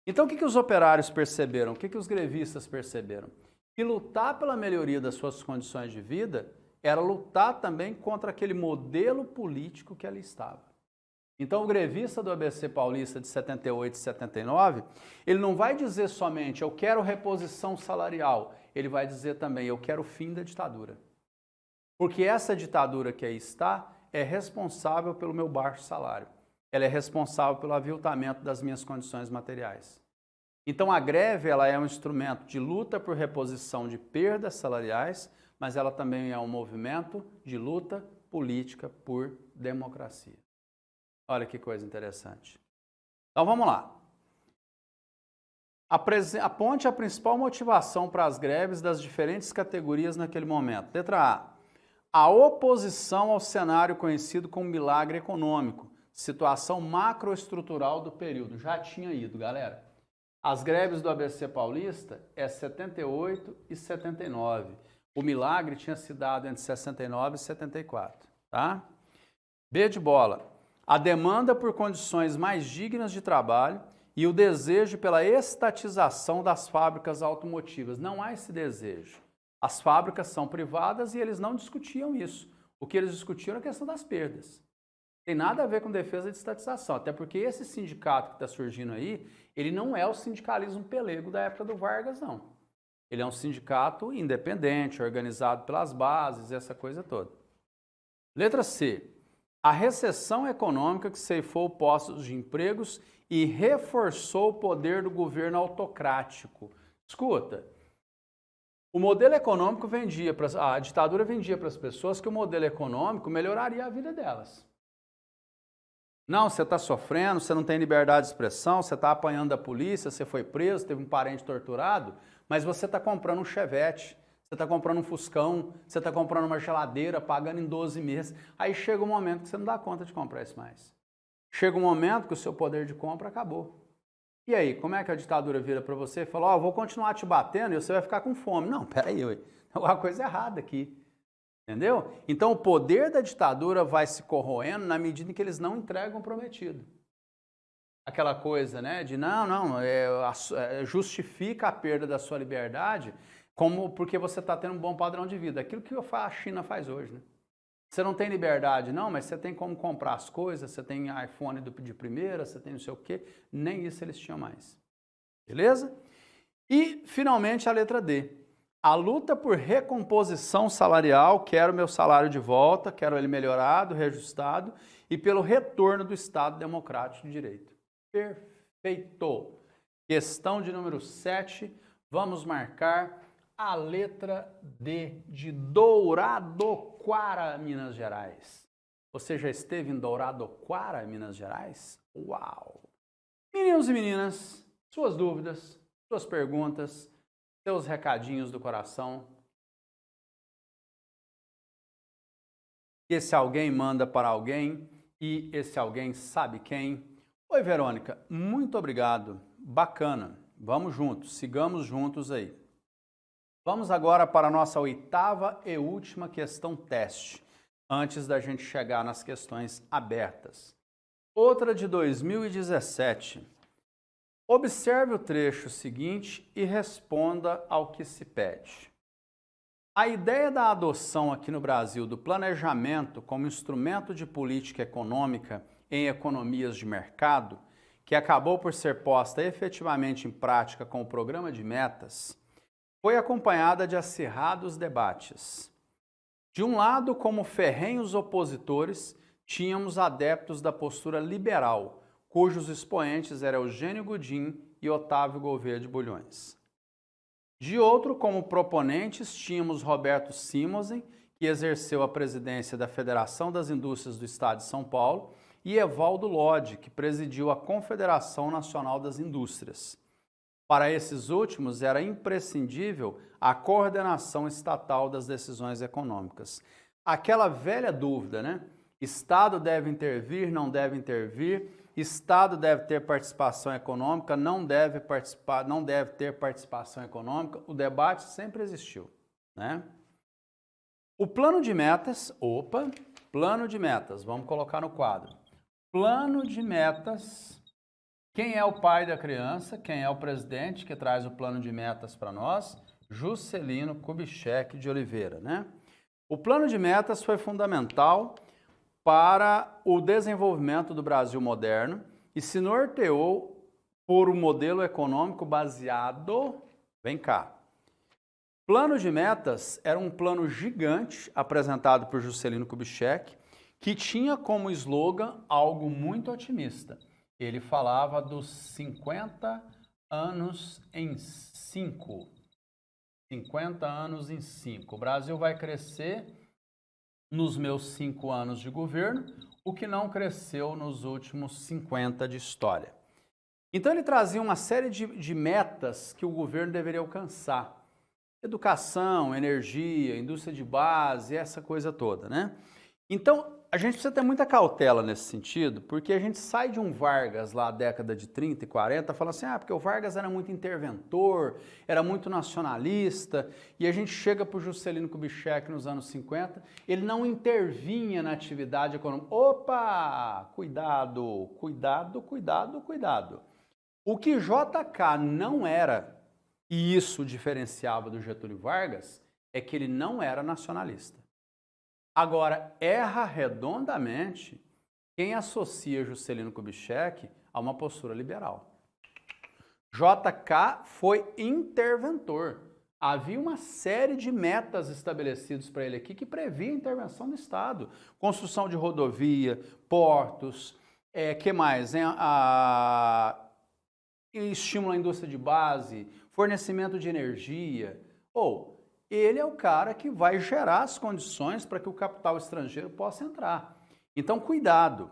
Então o que os operários perceberam? O que os grevistas perceberam? Que lutar pela melhoria das suas condições de vida era lutar também contra aquele modelo político que ali estava. Então o grevista do ABC paulista de 78 e 79, ele não vai dizer somente eu quero reposição salarial, ele vai dizer também eu quero o fim da ditadura. Porque essa ditadura que aí está é responsável pelo meu baixo salário. Ela é responsável pelo aviltamento das minhas condições materiais. Então a greve ela é um instrumento de luta por reposição de perdas salariais, mas ela também é um movimento de luta política por democracia. Olha que coisa interessante. Então vamos lá. Aponte a principal motivação para as greves das diferentes categorias naquele momento. Letra A oposição ao cenário conhecido como milagre econômico, situação macroestrutural do período. Já tinha ido, galera. As greves do ABC Paulista é 78 e 79. O milagre tinha se dado entre 69 e 74, tá? B de bola. A demanda por condições mais dignas de trabalho e o desejo pela estatização das fábricas automotivas. Não há esse desejo. As fábricas são privadas e eles não discutiam isso. O que eles discutiam era a questão das perdas. Tem nada a ver com defesa de estatização, até porque esse sindicato que está surgindo aí, ele não é o sindicalismo pelego da época do Vargas, não. Ele é um sindicato independente, organizado pelas bases, essa coisa toda. Letra C. A recessão econômica que ceifou postos de empregos e reforçou o poder do governo autocrático. Escuta, o modelo econômico a ditadura vendia para as pessoas que o modelo econômico melhoraria a vida delas. Não, você está sofrendo, você não tem liberdade de expressão, você está apanhando da polícia, você foi preso, teve um parente torturado, mas você está comprando um Chevette, você está comprando um Fuscão, você está comprando uma geladeira, pagando em 12 meses. Aí chega um momento que você não dá conta de comprar isso mais. Chega um momento que o seu poder de compra acabou. E aí, como é que a ditadura vira para você e fala, vou continuar te batendo e você vai ficar com fome? Não, peraí, tem alguma coisa errada aqui. Entendeu? Então o poder da ditadura vai se corroendo na medida em que eles não entregam o prometido. Aquela coisa, né, de justifica a perda da sua liberdade porque você está tendo um bom padrão de vida. Aquilo que a China faz hoje, né? Você não tem liberdade, não, mas você tem como comprar as coisas, você tem iPhone de primeira, você tem não sei o quê, nem isso eles tinham mais. Beleza? E, finalmente, a letra D. A luta por recomposição salarial, quero meu salário de volta, quero ele melhorado, reajustado, e pelo retorno do Estado Democrático de Direito. Perfeito! Questão de número 7, vamos marcar a letra D de Douradoquara, Minas Gerais. Você já esteve em Douradoquara, Minas Gerais? Uau! Meninos e meninas, suas dúvidas, suas perguntas, seus recadinhos do coração. Esse alguém manda para alguém e esse alguém sabe quem. Oi, Verônica, muito obrigado. Bacana. Vamos juntos, sigamos juntos aí. Vamos agora para a nossa 8ª e última questão teste, antes da gente chegar nas questões abertas. Outra de 2017. Observe o trecho seguinte e responda ao que se pede. A ideia da adoção aqui no Brasil do planejamento como instrumento de política econômica em economias de mercado, que acabou por ser posta efetivamente em prática com o programa de metas, foi acompanhada de acirrados debates. De um lado, como ferrenhos opositores, tínhamos adeptos da postura liberal, cujos expoentes eram Eugênio Goudin e Otávio Gouveia de Bulhões. De outro, como proponentes, tínhamos Roberto Simosen, que exerceu a presidência da Federação das Indústrias do Estado de São Paulo, e Evaldo Lodge, que presidiu a Confederação Nacional das Indústrias. Para esses últimos, era imprescindível a coordenação estatal das decisões econômicas. Aquela velha dúvida, né? Estado deve intervir, não deve intervir, Estado deve ter participação econômica, não deve ter participação econômica, o debate sempre existiu, né? O plano de metas, plano de metas, vamos colocar no quadro. Plano de metas. Quem é o pai da criança? Quem é o presidente que traz o plano de metas para nós? Juscelino Kubitschek de Oliveira, né? O plano de metas foi fundamental para o desenvolvimento do Brasil moderno e se norteou por um modelo econômico baseado... Vem cá. Plano de metas era um plano gigante apresentado por Juscelino Kubitschek que tinha como slogan algo muito otimista. Ele falava dos 50 anos em 5. 50 anos em 5. O Brasil vai crescer nos meus 5 anos de governo, o que não cresceu nos últimos 50 de história. Então ele trazia uma série de metas que o governo deveria alcançar. Educação, energia, indústria de base, essa coisa toda, né? Então, a gente precisa ter muita cautela nesse sentido, porque a gente sai de um Vargas lá, década de 30 e 40, falando assim, porque o Vargas era muito interventor, era muito nacionalista, e a gente chega para o Juscelino Kubitschek nos anos 50, ele não intervinha na atividade econômica. Opa! Cuidado, cuidado, cuidado, cuidado. O que JK não era, e isso diferenciava do Getúlio Vargas, é que ele não era nacionalista. Agora, erra redondamente quem associa Juscelino Kubitschek a uma postura liberal. JK foi interventor. Havia uma série de metas estabelecidas para ele aqui que previa a intervenção do Estado. Construção de rodovia, portos, que mais? Estímulo à indústria de base, fornecimento de energia. Ele é o cara que vai gerar as condições para que o capital estrangeiro possa entrar. Então, cuidado.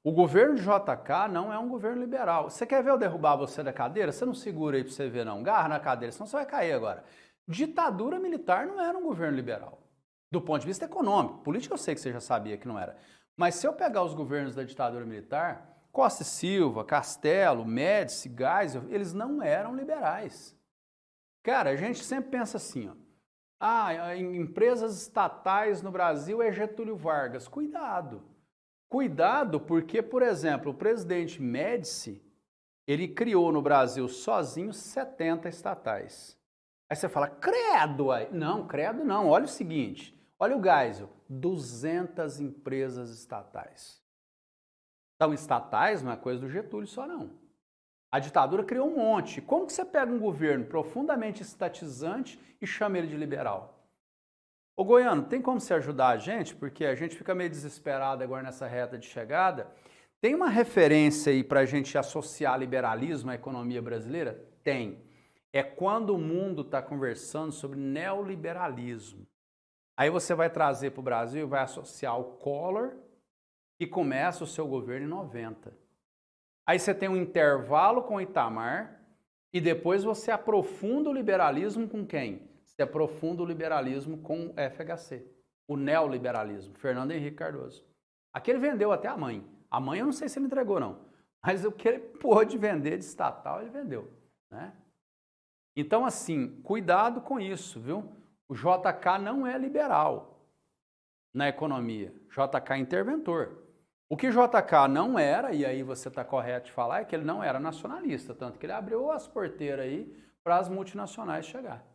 O governo de JK não é um governo liberal. Você quer ver eu derrubar você da cadeira? Você não segura aí para você ver, não. Garra na cadeira, senão você vai cair agora. Ditadura militar não era um governo liberal. Do ponto de vista econômico. Político eu sei que você já sabia que não era. Mas se eu pegar os governos da ditadura militar, Costa e Silva, Castelo, Médici, Geisel, eles não eram liberais. Cara, a gente sempre pensa assim, empresas estatais no Brasil é Getúlio Vargas. Cuidado. Cuidado porque, por exemplo, o presidente Médici, ele criou no Brasil sozinho 70 estatais. Aí você fala, credo! Não, credo não. Olha o seguinte, olha o Geisel, 200 empresas estatais. Então, estatais não é coisa do Getúlio só não. A ditadura criou um monte. Como que você pega um governo profundamente estatizante e chama ele de liberal? Ô Goiano, tem como você ajudar a gente? Porque a gente fica meio desesperado agora nessa reta de chegada. Tem uma referência aí para a gente associar liberalismo à economia brasileira? Tem. É quando o mundo está conversando sobre neoliberalismo. Aí você vai trazer para o Brasil e vai associar o Collor, que começa o seu governo em 90. Aí você tem um intervalo com o Itamar e depois você aprofunda o liberalismo com quem? Você aprofunda o liberalismo com o FHC, o neoliberalismo, Fernando Henrique Cardoso. Aquele vendeu até a mãe. A mãe eu não sei se ele entregou não, mas o que ele pôde vender de estatal, ele vendeu, né? Então assim, cuidado com isso, viu? O JK não é liberal na economia, JK é interventor. O que JK não era, e aí você está correto de falar, é que ele não era nacionalista, tanto que ele abriu as porteiras aí para as multinacionais chegar.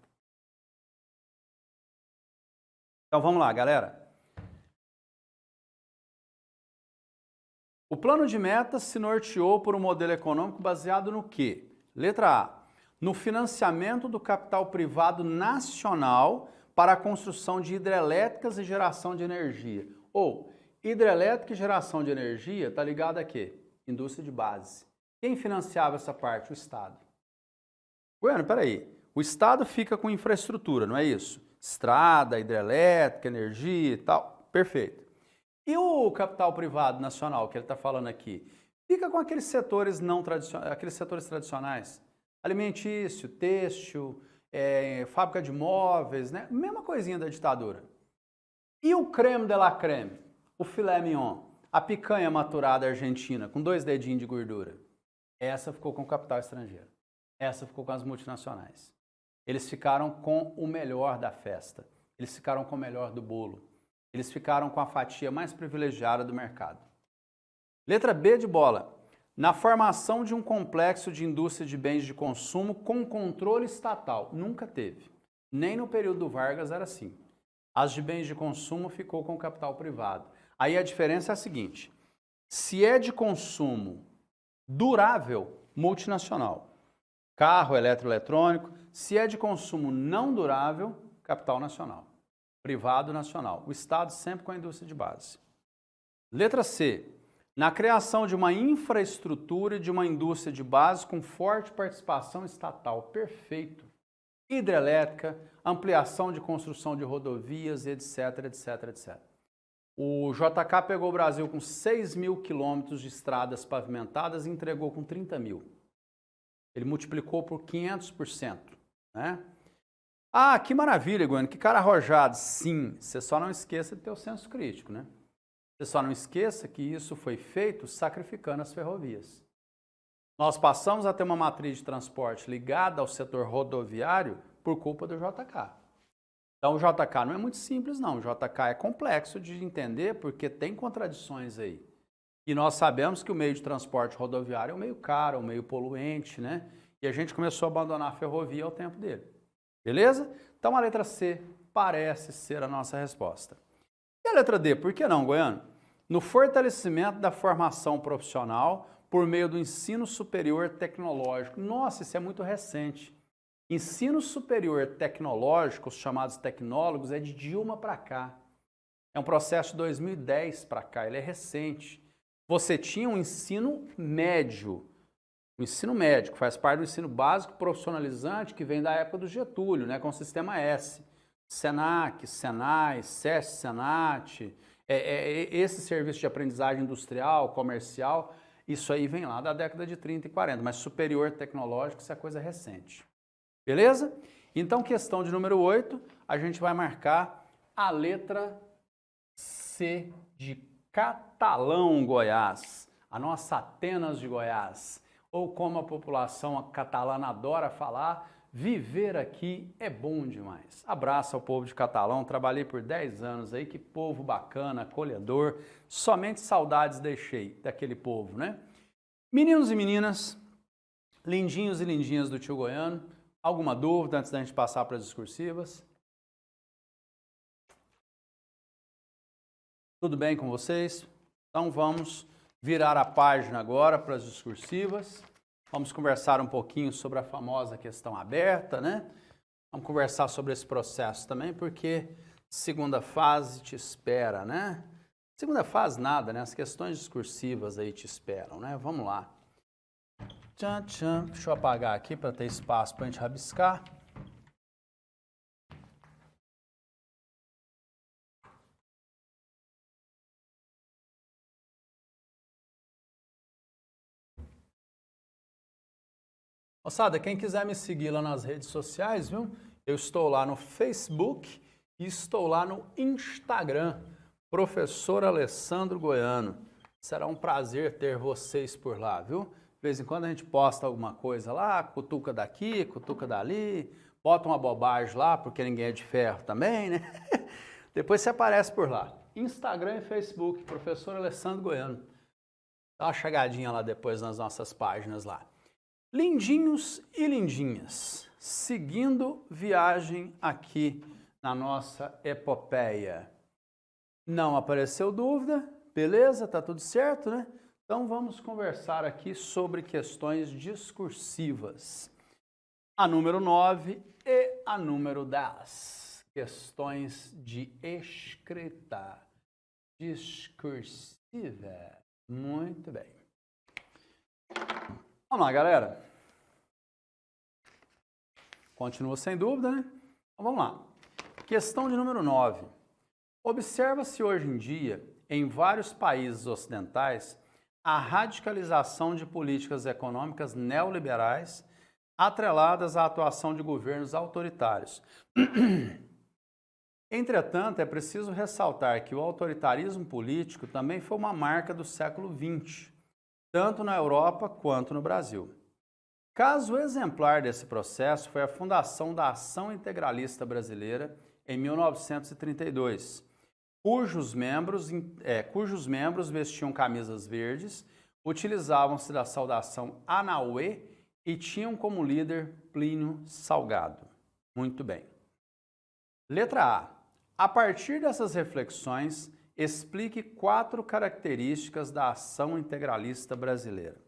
Então vamos lá, galera. O plano de metas se norteou por um modelo econômico baseado no quê? Letra A. No financiamento do capital privado nacional para a construção de hidrelétricas e geração de energia. Hidrelétrica e geração de energia está ligada a quê? Indústria de base. Quem financiava essa parte? O Estado. Bueno, peraí. O Estado fica com infraestrutura, não é isso? Estrada, hidrelétrica, energia e tal. Perfeito. E o capital privado nacional que ele está falando aqui? Fica com aqueles setores aqueles setores tradicionais. Alimentício, têxtil, fábrica de móveis, né? Mesma coisinha da ditadura. E o creme de la creme? O filé mignon, a picanha maturada argentina com 2 dedinhos de gordura. Essa ficou com o capital estrangeiro. Essa ficou com as multinacionais. Eles ficaram com o melhor da festa. Eles ficaram com o melhor do bolo. Eles ficaram com a fatia mais privilegiada do mercado. Letra B de bola. Na formação de um complexo de indústria de bens de consumo com controle estatal. Nunca teve. Nem no período do Vargas era assim. As de bens de consumo ficou com o capital privado. Aí a diferença é a seguinte, se é de consumo durável, multinacional, carro, eletroeletrônico, se é de consumo não durável, capital nacional, privado nacional, o Estado sempre com a indústria de base. Letra C, na criação de uma infraestrutura e de uma indústria de base com forte participação estatal. Perfeito. Hidrelétrica, ampliação de construção de rodovias, etc, etc, etc. O JK pegou o Brasil com 6.000 quilômetros de estradas pavimentadas e entregou com 30.000. Ele multiplicou por 500%, né? Ah, que maravilha, Goiânia, que cara arrojado. Sim, você só não esqueça de ter o senso crítico, né? Você só não esqueça que isso foi feito sacrificando as ferrovias. Nós passamos a ter uma matriz de transporte ligada ao setor rodoviário por culpa do JK. Então o JK não é muito simples não, o JK é complexo de entender porque tem contradições aí. E nós sabemos que o meio de transporte rodoviário é um meio caro, um meio poluente, né? E a gente começou a abandonar a ferrovia ao tempo dele. Beleza? Então a letra C parece ser a nossa resposta. E a letra D, por que não, Goiano? No fortalecimento da formação profissional por meio do ensino superior tecnológico. Nossa, isso é muito recente. Ensino superior tecnológico, os chamados tecnólogos, é de Dilma para cá. É um processo de 2010 para cá, ele é recente. Você tinha um ensino médio. O ensino médio, que faz parte do ensino básico profissionalizante, que vem da época do Getúlio, né, com o sistema S. Senac, Senai, SESC, Senat, esse serviço de aprendizagem industrial, comercial, isso aí vem lá da década de 30 e 40, mas superior tecnológico, isso é coisa recente. Beleza? Então, questão de número 8, a gente vai marcar a letra C de Catalão, Goiás, a nossa Atenas de Goiás, ou como a população catalana adora falar, viver aqui é bom demais. Abraço ao povo de Catalão, trabalhei por 10 anos aí, que povo bacana, acolhedor, somente saudades deixei daquele povo, né? Meninos e meninas, lindinhos e lindinhas do tio Goiano, alguma dúvida antes da gente passar para as discursivas? Tudo bem com vocês? Então vamos virar a página agora para as discursivas. Vamos conversar um pouquinho sobre a famosa questão aberta, né? Vamos conversar sobre esse processo também, porque segunda fase te espera, né? Segunda fase nada, né? As questões discursivas aí te esperam, né? Vamos lá. Tchan, tchan. Deixa eu apagar aqui para ter espaço para a gente rabiscar. Moçada, quem quiser me seguir lá nas redes sociais, viu? Eu estou lá no Facebook e estou lá no Instagram, Professor Alessandro Goiano. Será um prazer ter vocês por lá, viu? De vez em quando a gente posta alguma coisa lá, cutuca daqui, cutuca dali, bota uma bobagem lá, porque ninguém é de ferro também, né? Depois você aparece por lá. Instagram e Facebook, Professor Alessandro Goiano. Dá uma chegadinha lá depois nas nossas páginas lá. Lindinhos e lindinhas, seguindo viagem aqui na nossa epopeia. Não apareceu dúvida, beleza? Tá tudo certo, né? Então vamos conversar aqui sobre questões discursivas. A número 9 e a número 10. Questões de escrita discursiva. Muito bem. Vamos lá, galera. Continua sem dúvida, né? Então, vamos lá. Questão de número 9. Observa-se hoje em dia, em vários países ocidentais, a radicalização de políticas econômicas neoliberais atreladas à atuação de governos autoritários. Entretanto, é preciso ressaltar que o autoritarismo político também foi uma marca do século XX, tanto na Europa quanto no Brasil. Caso exemplar desse processo foi a fundação da Ação Integralista Brasileira em 1932, cujos membros vestiam camisas verdes, utilizavam-se da saudação Anauê e tinham como líder Plínio Salgado. Muito bem. Letra A. A partir dessas reflexões, explique 4 características da ação integralista brasileira.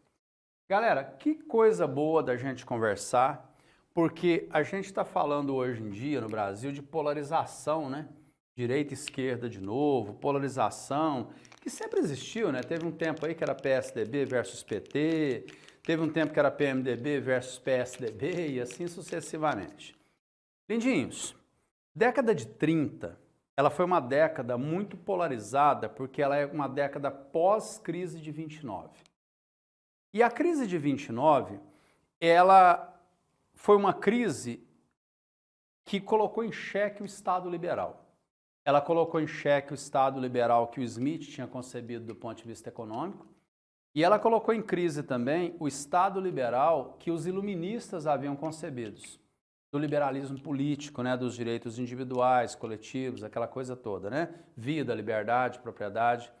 Galera, que coisa boa da gente conversar, porque a gente está falando hoje em dia no Brasil de polarização, né? Direita e esquerda de novo, polarização, que sempre existiu, né? Teve um tempo aí que era PSDB versus PT, teve um tempo que era PMDB versus PSDB e assim sucessivamente. Lindinhos, década de 30, ela foi uma década muito polarizada porque ela é uma década pós-crise de 29. E a crise de 29, ela foi uma crise que colocou em xeque o Estado liberal. Ela colocou em xeque o Estado liberal que o Smith tinha concebido do ponto de vista econômico, e ela colocou em crise também o Estado liberal que os iluministas haviam concebidos, do liberalismo político, né, dos direitos individuais, coletivos, aquela coisa toda, né? Vida, liberdade, propriedade.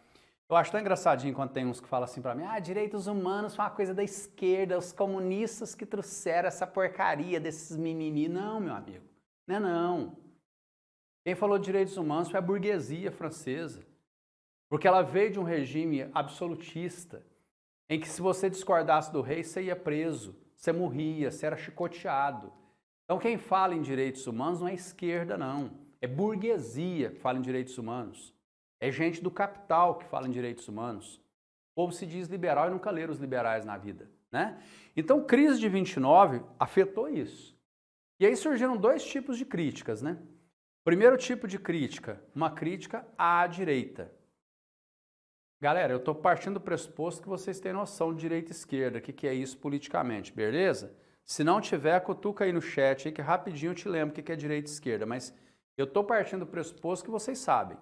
Eu acho tão engraçadinho quando tem uns que falam assim para mim, direitos humanos foi uma coisa da esquerda, os comunistas que trouxeram essa porcaria desses mimimi. Não, meu amigo, não é não. Quem falou de direitos humanos foi a burguesia francesa, porque ela veio de um regime absolutista, em que se você discordasse do rei, você ia preso, você morria, você era chicoteado. Então quem fala em direitos humanos não é esquerda não, é burguesia que fala em direitos humanos, é gente do capital que fala em direitos humanos. O povo se diz liberal e nunca leram os liberais na vida, né? Então crise de 29 afetou isso. E aí surgiram dois tipos de críticas, né? Primeiro tipo de crítica, uma crítica à direita. Galera, eu estou partindo do pressuposto que vocês têm noção de direita e esquerda, o que é isso politicamente, beleza? Se não tiver, cutuca aí no chat aí que rapidinho eu te lembro o que é direita e esquerda, mas eu estou partindo do pressuposto que vocês sabem.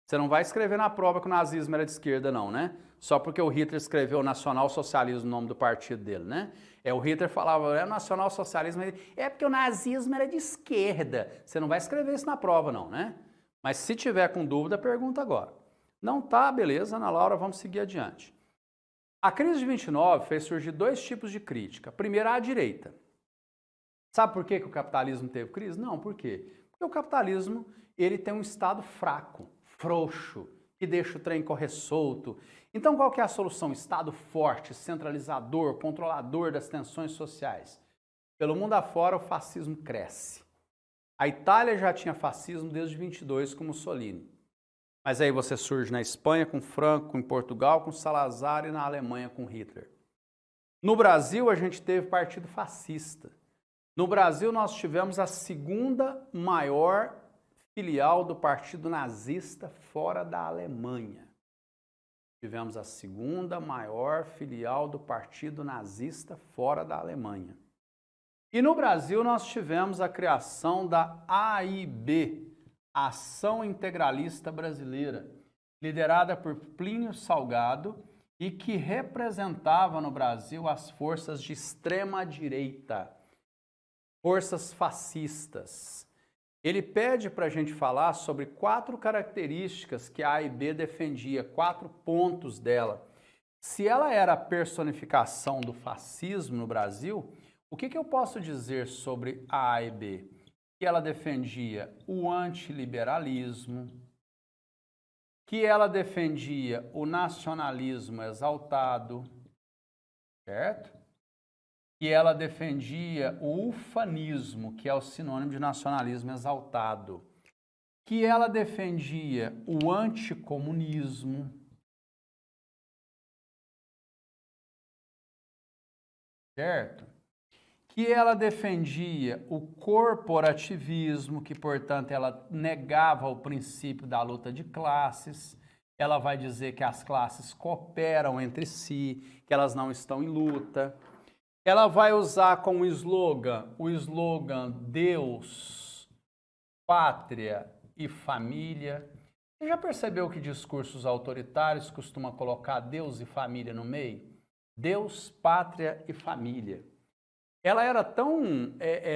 Você não vai escrever na prova que o nazismo era de esquerda não, né? Só porque o Hitler escreveu nacional-socialismo no nome do partido dele, né? O Hitler falava, nacional-socialismo, é porque o nazismo era de esquerda. Você não vai escrever isso na prova não, né? Mas se tiver com dúvida, pergunta agora. Não tá, beleza, Ana Laura, vamos seguir adiante. A crise de 29 fez surgir dois tipos de crítica. Primeiro, à direita. Sabe por que o capitalismo teve crise? Não, por quê? Porque o capitalismo, ele tem um Estado fraco, frouxo, que deixa o trem correr solto. Então qual que é a solução? Estado forte, centralizador, controlador das tensões sociais. Pelo mundo afora o fascismo cresce. A Itália já tinha fascismo desde 22 com Mussolini. Mas aí você surge na Espanha com Franco, em Portugal com Salazar e na Alemanha com Hitler. No Brasil a gente teve partido fascista. No Brasil nós tivemos a segunda maior filial do partido nazista fora da Alemanha. Tivemos a segunda maior filial do partido nazista fora da Alemanha. E no Brasil nós tivemos a criação da AIB, Ação Integralista Brasileira, liderada por Plínio Salgado e que representava no Brasil as forças de extrema-direita, forças fascistas. Ele pede para a gente falar sobre 4 características que a AIB defendia, 4 pontos dela. Se ela era a personificação do fascismo no Brasil, o que eu posso dizer sobre a AIB? Que ela defendia o antiliberalismo, que ela defendia o nacionalismo exaltado, certo? Que ela defendia o ufanismo, que é o sinônimo de nacionalismo exaltado, que ela defendia o anticomunismo, certo? Que ela defendia o corporativismo, que, portanto, ela negava o princípio da luta de classes. Ela vai dizer que as classes cooperam entre si, que elas não estão em luta. Ela vai usar como slogan o slogan Deus, Pátria e Família. Você já percebeu que discursos autoritários costumam colocar Deus e família no meio? Deus, Pátria e Família. Ela era tão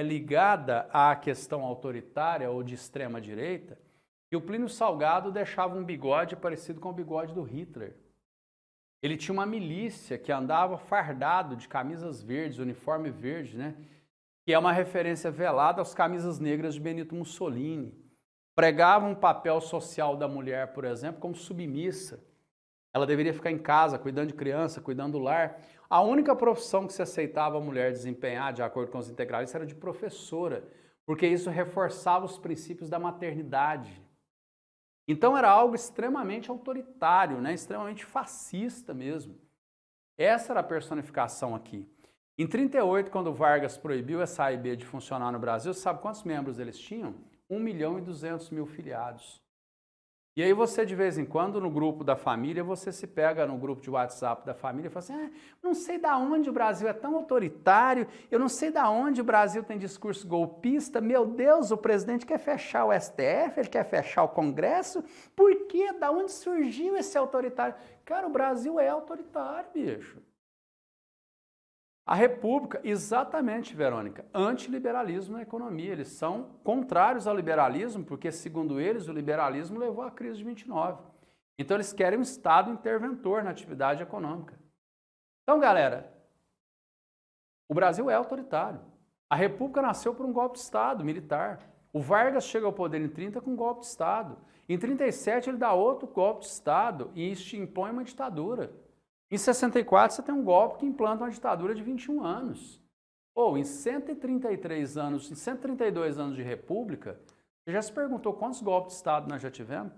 ligada à questão autoritária ou de extrema direita que o Plínio Salgado deixava um bigode parecido com o bigode do Hitler. Ele tinha uma milícia que andava fardado de camisas verdes, uniforme verde, né? Que é uma referência velada às camisas negras de Benito Mussolini. Pregava um papel social da mulher, por exemplo, como submissa. Ela deveria ficar em casa, cuidando de criança, cuidando do lar. A única profissão que se aceitava a mulher desempenhar, de acordo com os integralistas, era de professora, porque isso reforçava os princípios da maternidade. Então era algo extremamente autoritário, né? Extremamente fascista mesmo. Essa era a personificação aqui. Em 38, quando Vargas proibiu essa AIB de funcionar no Brasil, sabe quantos membros eles tinham? 1.200.000 filiados. E aí você, de vez em quando, no grupo da família, você se pega no grupo de WhatsApp da família e fala assim, não sei da onde o Brasil é tão autoritário, eu não sei da onde o Brasil tem discurso golpista, meu Deus, o presidente quer fechar o STF, ele quer fechar o Congresso, por quê? Da onde surgiu esse autoritário? Cara, o Brasil é autoritário, bicho. A República, exatamente, Verônica, antiliberalismo na economia. Eles são contrários ao liberalismo, porque, segundo eles, o liberalismo levou à crise de 29. Então, eles querem um Estado interventor na atividade econômica. Então, galera, o Brasil é autoritário. A República nasceu por um golpe de Estado militar. O Vargas chega ao poder em 30 com um golpe de Estado. Em 37, ele dá outro golpe de Estado e impõe uma ditadura. Em 64, você tem um golpe que implanta uma ditadura de 21 anos. Ou em 133 anos, em 132 anos de república, você já se perguntou quantos golpes de Estado nós já tivemos?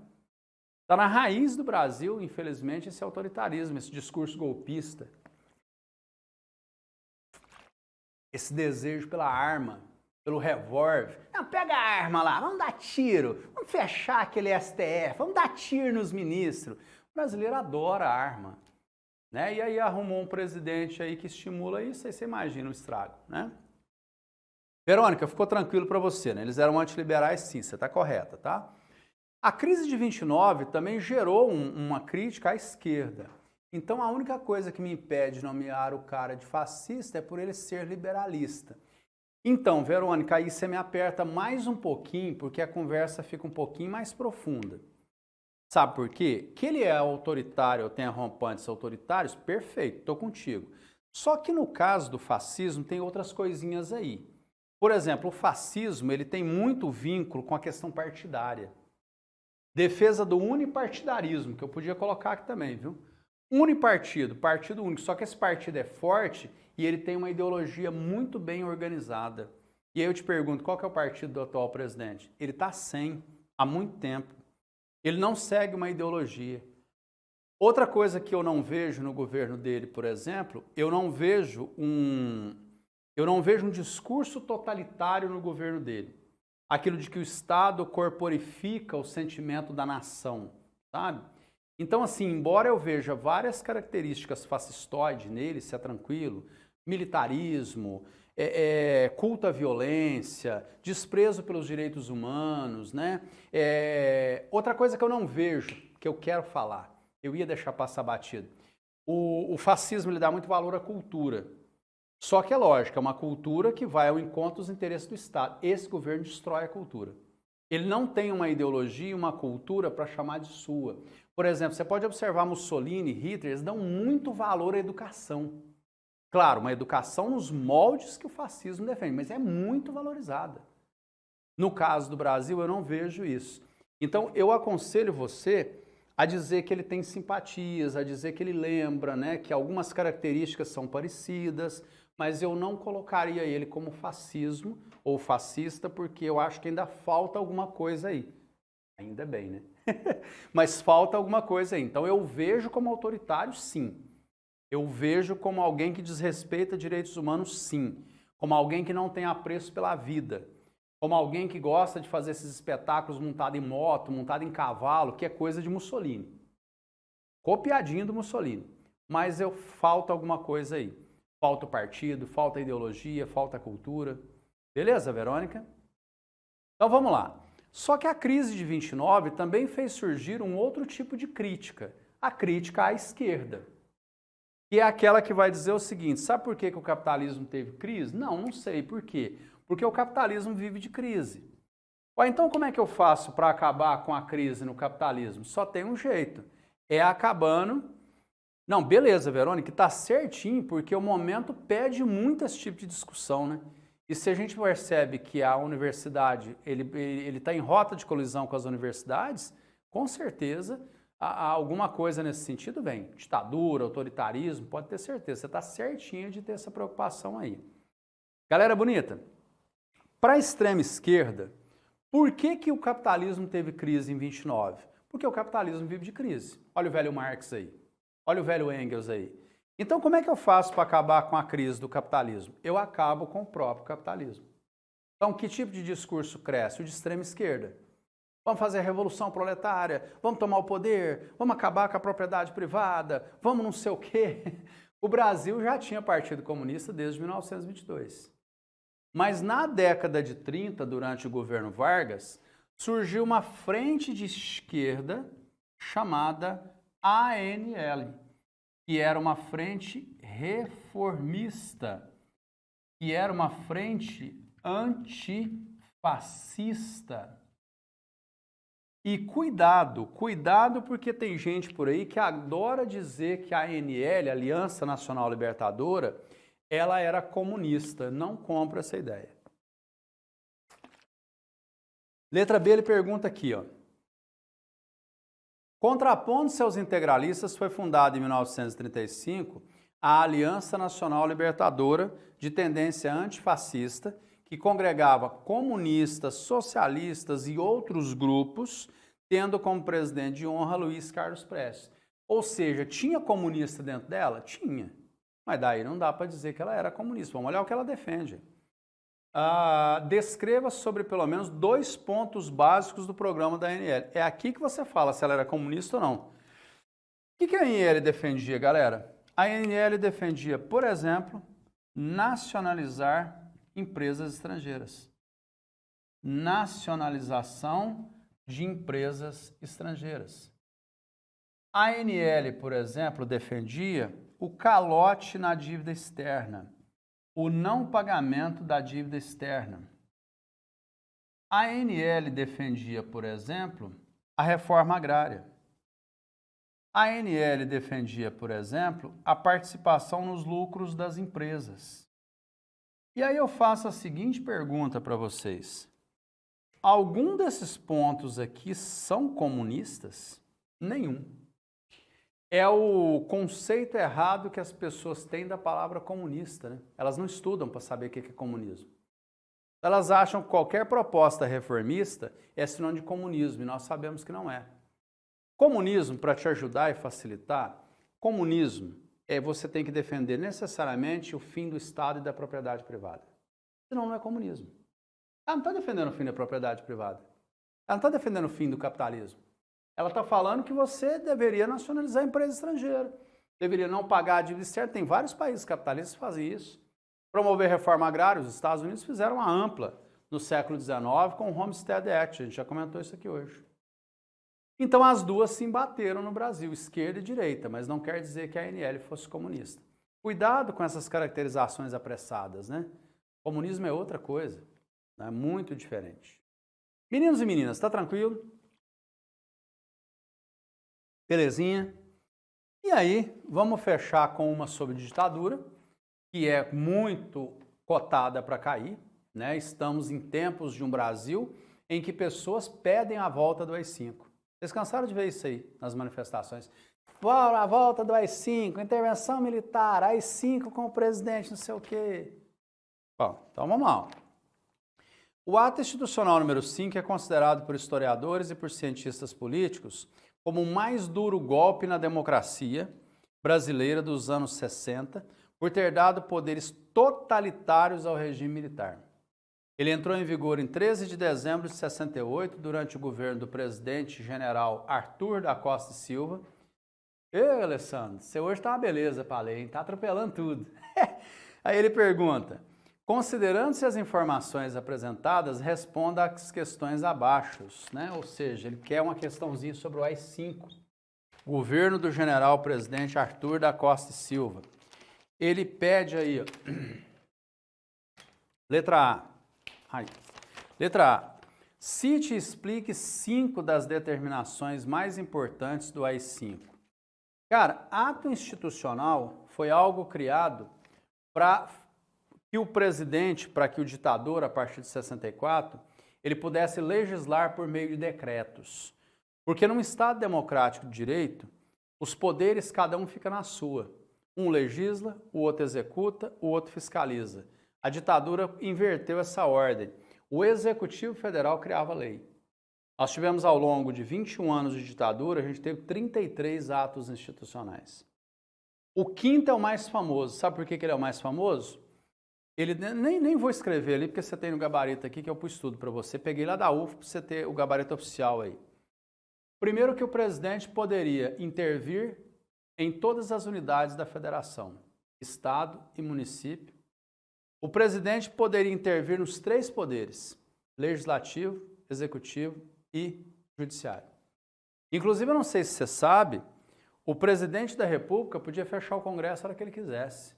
Está na raiz do Brasil, infelizmente, esse autoritarismo, esse discurso golpista. Esse desejo pela arma, pelo revólver. Não, pega a arma lá, vamos dar tiro, vamos fechar aquele STF, vamos dar tiro nos ministros. O brasileiro adora a arma. Né? E aí arrumou um presidente aí que estimula isso, aí você imagina o estrago, né? Verônica, ficou tranquilo para você, né? Eles eram antiliberais, sim, você está correta, tá? A crise de 29 também gerou uma crítica à esquerda. Então a única coisa que me impede de nomear o cara de fascista é por ele ser liberalista. Então, Verônica, aí você me aperta mais um pouquinho, porque a conversa fica um pouquinho mais profunda. Sabe por quê? Que ele é autoritário ou tem rompantes autoritários? Perfeito, estou contigo. Só que no caso do fascismo tem outras coisinhas aí. Por exemplo, o fascismo ele tem muito vínculo com a questão partidária. Defesa do unipartidarismo, que eu podia colocar aqui também, viu? Unipartido, partido único, só que esse partido é forte e ele tem uma ideologia muito bem organizada. E aí eu te pergunto, qual que é o partido do atual presidente? Ele está sem, há muito tempo. Ele não segue uma ideologia. Outra coisa que eu não vejo no governo dele, por exemplo, eu não vejo um discurso totalitário no governo dele. Aquilo de que o Estado corporifica o sentimento da nação, sabe? Então, assim, embora eu veja várias características fascistoides nele, se é tranquilo, militarismo, culto à violência, desprezo pelos direitos humanos, né? Outra coisa que eu não vejo, que eu quero falar, eu ia deixar passar batido. O fascismo ele dá muito valor à cultura. Só que é lógico, é uma cultura que vai ao encontro dos interesses do Estado. Esse governo destrói a cultura. Ele não tem uma ideologia e uma cultura para chamar de sua. Por exemplo, você pode observar Mussolini, Hitler, eles dão muito valor à educação. Claro, uma educação nos moldes que o fascismo defende, mas é muito valorizada. No caso do Brasil, eu não vejo isso. Então, eu aconselho você a dizer que ele tem simpatias, a dizer que ele lembra, né, que algumas características são parecidas, mas eu não colocaria ele como fascismo ou fascista, porque eu acho que ainda falta alguma coisa aí. Ainda bem, né? Mas falta alguma coisa aí. Então, eu vejo como autoritário, sim. Eu vejo como alguém que desrespeita direitos humanos, sim. Como alguém que não tem apreço pela vida. Como alguém que gosta de fazer esses espetáculos montado em moto, montado em cavalo, que é coisa de Mussolini. Copiadinho do Mussolini. Mas falta alguma coisa aí. Falta o partido, falta a ideologia, falta a cultura. Beleza, Verônica? Então vamos lá. Só que a crise de 29 também fez surgir um outro tipo de crítica. A crítica à esquerda. Que é aquela que vai dizer o seguinte, sabe por que o capitalismo teve crise? Não sei por quê. Porque o capitalismo vive de crise. Então como é que eu faço para acabar com a crise no capitalismo? Só tem um jeito, é acabando... Não, beleza, Verônica, está certinho, porque o momento pede muito esse tipo de discussão, né? E se a gente percebe que a universidade, ele está em rota de colisão com as universidades, com certeza... alguma coisa nesse sentido vem. Ditadura, autoritarismo, pode ter certeza. Você está certinho de ter essa preocupação aí. Galera bonita, para a extrema esquerda, por que o capitalismo teve crise em 29? Porque o capitalismo vive de crise. Olha o velho Marx aí. Olha o velho Engels aí. Então, como é que eu faço para acabar com a crise do capitalismo? Eu acabo com o próprio capitalismo. Então, que tipo de discurso cresce? O de extrema esquerda. Vamos fazer a revolução proletária, vamos tomar o poder, vamos acabar com a propriedade privada, vamos não sei o quê. O Brasil já tinha Partido Comunista desde 1922. Mas na década de 30, durante o governo Vargas, surgiu uma frente de esquerda chamada ANL, que era uma frente reformista, que era uma frente antifascista. E cuidado porque tem gente por aí que adora dizer que a ANL, Aliança Nacional Libertadora, ela era comunista. Não compra essa ideia. Letra B, ele pergunta aqui, ó. Contrapondo seus integralistas, foi fundada em 1935 a Aliança Nacional Libertadora, de tendência antifascista, que congregava comunistas, socialistas e outros grupos, tendo como presidente de honra Luiz Carlos Prestes. Ou seja, tinha comunista dentro dela? Tinha. Mas daí não dá para dizer que ela era comunista. Vamos olhar o que ela defende. Descreva sobre pelo menos 2 pontos básicos do programa da ANL. É aqui que você fala se ela era comunista ou não. O que a ANL defendia, galera? A ANL defendia, por exemplo, nacionalizar empresas estrangeiras. Nacionalização de empresas estrangeiras. A ANL, por exemplo, defendia o calote na dívida externa, o não pagamento da dívida externa. A ANL defendia, por exemplo, a reforma agrária. A ANL defendia, por exemplo, a participação nos lucros das empresas. E aí eu faço a seguinte pergunta para vocês. Algum desses pontos aqui são comunistas? Nenhum. É o conceito errado que as pessoas têm da palavra comunista, né? Elas não estudam para saber o que é comunismo. Elas acham que qualquer proposta reformista é sinônimo de comunismo, e nós sabemos que não é. Comunismo, para te ajudar e facilitar, comunismo é você tem que defender necessariamente o fim do Estado e da propriedade privada. Senão não é comunismo. Ela não está defendendo o fim da propriedade privada. Ela não está defendendo o fim do capitalismo. Ela está falando que você deveria nacionalizar a empresa estrangeira, deveria não pagar a dívida externa. Tem vários países capitalistas que fazem isso. Promover reforma agrária, os Estados Unidos fizeram uma ampla no século XIX com o Homestead Act, a gente já comentou isso aqui hoje. Então as duas se embateram no Brasil, esquerda e direita, mas não quer dizer que a ANL fosse comunista. Cuidado com essas caracterizações apressadas, né? Comunismo é outra coisa, é muito diferente. Meninos e meninas, tá tranquilo? Belezinha? E aí, vamos fechar com uma sobre ditadura, que é muito cotada para cair, né? Estamos em tempos de um Brasil em que pessoas pedem a volta do AI-5. Vocês cansaram de ver isso aí nas manifestações? A volta do AI-5, intervenção militar, AI-5 com o presidente, não sei o quê. Bom, então vamos lá. O ato institucional número 5 é considerado por historiadores e por cientistas políticos como o mais duro golpe na democracia brasileira dos anos 60, por ter dado poderes totalitários ao regime militar. Ele entrou em vigor em 13 de dezembro de 68, durante o governo do presidente general Arthur da Costa e Silva. Ei, Alessandro, você hoje tá uma beleza para ler, hein? Tá atropelando tudo. Aí ele pergunta, considerando-se as informações apresentadas, responda às questões abaixo, né? Ou seja, ele quer uma questãozinha sobre o AI-5. Governo do general presidente Arthur da Costa e Silva. Ele pede aí, ó, letra A. Letra A. Cite e explique 5 das determinações mais importantes do AI-5. Cara, ato institucional foi algo criado para que o presidente, para que o ditador, a partir de 64, ele pudesse legislar por meio de decretos. Porque num Estado democrático de direito, os poderes, cada um fica na sua. Um legisla, o outro executa, o outro fiscaliza. A ditadura inverteu essa ordem. O Executivo Federal criava lei. Nós tivemos ao longo de 21 anos de ditadura, a gente teve 33 atos institucionais. O quinto é o mais famoso. Sabe por que ele é o mais famoso? Ele nem vou escrever ali, porque você tem no gabarito aqui que eu pus tudo para você. Peguei lá da UF para você ter o gabarito oficial aí. Primeiro que o presidente poderia intervir em todas as unidades da federação, estado e município. O presidente poderia intervir nos 3 poderes, legislativo, executivo e judiciário. Inclusive, eu não sei se você sabe, o presidente da República podia fechar o Congresso a hora que ele quisesse.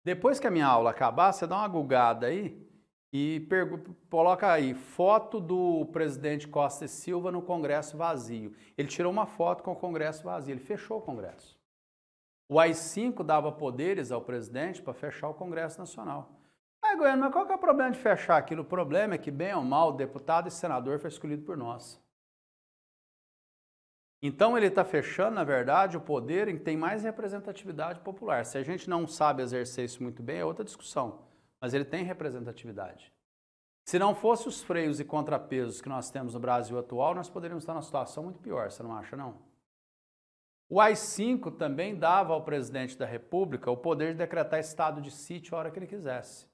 Depois que a minha aula acabar, você dá uma googada aí e coloca aí foto do presidente Costa e Silva no Congresso vazio. Ele tirou uma foto com o Congresso vazio, ele fechou o Congresso. O AI-5 dava poderes ao presidente para fechar o Congresso Nacional. Aí, Goiânia, mas qual que é o problema de fechar aquilo? O problema é que, bem ou mal, deputado e senador foi escolhido por nós. Então, ele está fechando, na verdade, o poder em que tem mais representatividade popular. Se a gente não sabe exercer isso muito bem, é outra discussão. Mas ele tem representatividade. Se não fosse os freios e contrapesos que nós temos no Brasil atual, nós poderíamos estar numa situação muito pior, você não acha, não? O AI-5 também dava ao presidente da República o poder de decretar estado de sítio a hora que ele quisesse.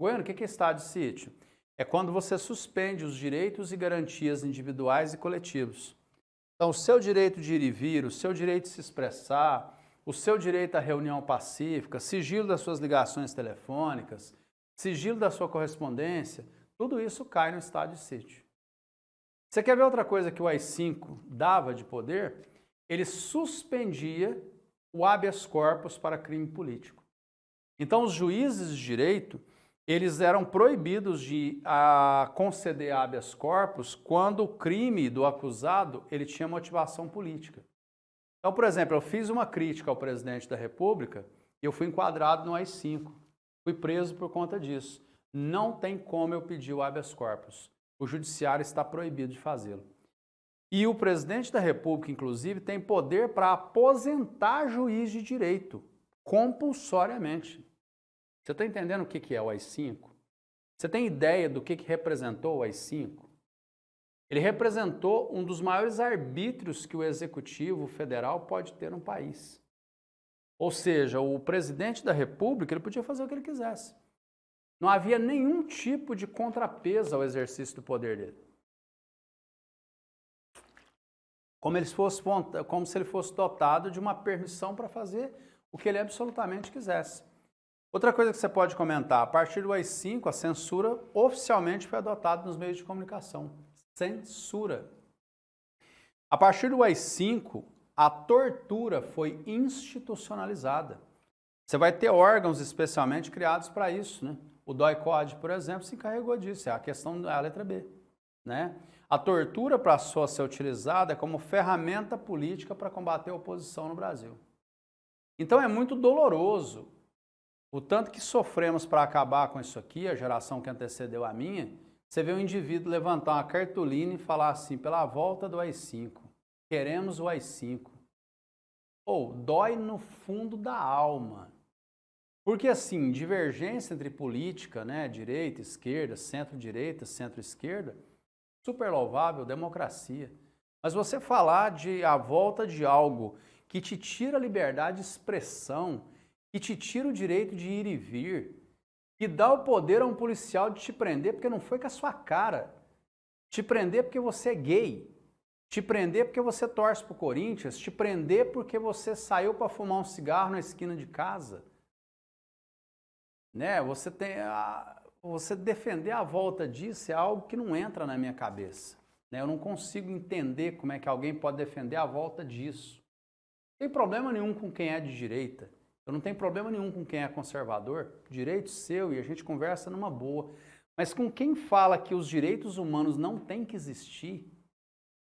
Goiano, o que é estado de sítio? É quando você suspende os direitos e garantias individuais e coletivos. Então, o seu direito de ir e vir, o seu direito de se expressar, o seu direito à reunião pacífica, sigilo das suas ligações telefônicas, sigilo da sua correspondência, tudo isso cai no estado de sítio. Você quer ver outra coisa que o AI-5 dava de poder? Ele suspendia o habeas corpus para crime político. Então, os juízes de direito, eles eram proibidos de conceder habeas corpus quando o crime do acusado ele tinha motivação política. Então, por exemplo, eu fiz uma crítica ao presidente da República e eu fui enquadrado no AI-5. Fui preso por conta disso. Não tem como eu pedir o habeas corpus. O judiciário está proibido de fazê-lo. E o presidente da República, inclusive, tem poder para aposentar juiz de direito, compulsoriamente. Você está entendendo o que é o AI-5? Você tem ideia do que representou o AI-5? Ele representou um dos maiores arbítrios que o Executivo Federal pode ter no país. Ou seja, o presidente da República ele podia fazer o que ele quisesse. Não havia nenhum tipo de contrapeso ao exercício do poder dele. Como se ele fosse dotado de uma permissão para fazer o que ele absolutamente quisesse. Outra coisa que você pode comentar, a partir do AI-5, a censura oficialmente foi adotada nos meios de comunicação. Censura. A partir do AI-5, a tortura foi institucionalizada. Você vai ter órgãos especialmente criados para isso, né? O DOI-CODE, por exemplo, se encarregou disso, é a questão da letra B, né? A tortura passou a ser utilizada como ferramenta política para combater a oposição no Brasil. Então é muito doloroso o tanto que sofremos para acabar com isso aqui, a geração que antecedeu a minha. Você vê um indivíduo levantar uma cartolina e falar assim, pela volta do AI-5, queremos o AI-5. Ou dói no fundo da alma. Porque assim, divergência entre política, né, direita, esquerda, centro-direita, centro-esquerda, super louvável, democracia. Mas você falar de a volta de algo que te tira a liberdade de expressão, que te tira o direito de ir e vir, que dá o poder a um policial de te prender porque não foi com a sua cara, te prender porque você é gay, te prender porque você torce pro Corinthians, te prender porque você saiu para fumar um cigarro na esquina de casa. Né? Você defender a volta disso é algo que não entra na minha cabeça. Né? Eu não consigo entender como é que alguém pode defender a volta disso. Não tem problema nenhum com quem é de direita. Eu não tenho problema nenhum com quem é conservador. Direito seu e a gente conversa numa boa. Mas com quem fala que os direitos humanos não têm que existir,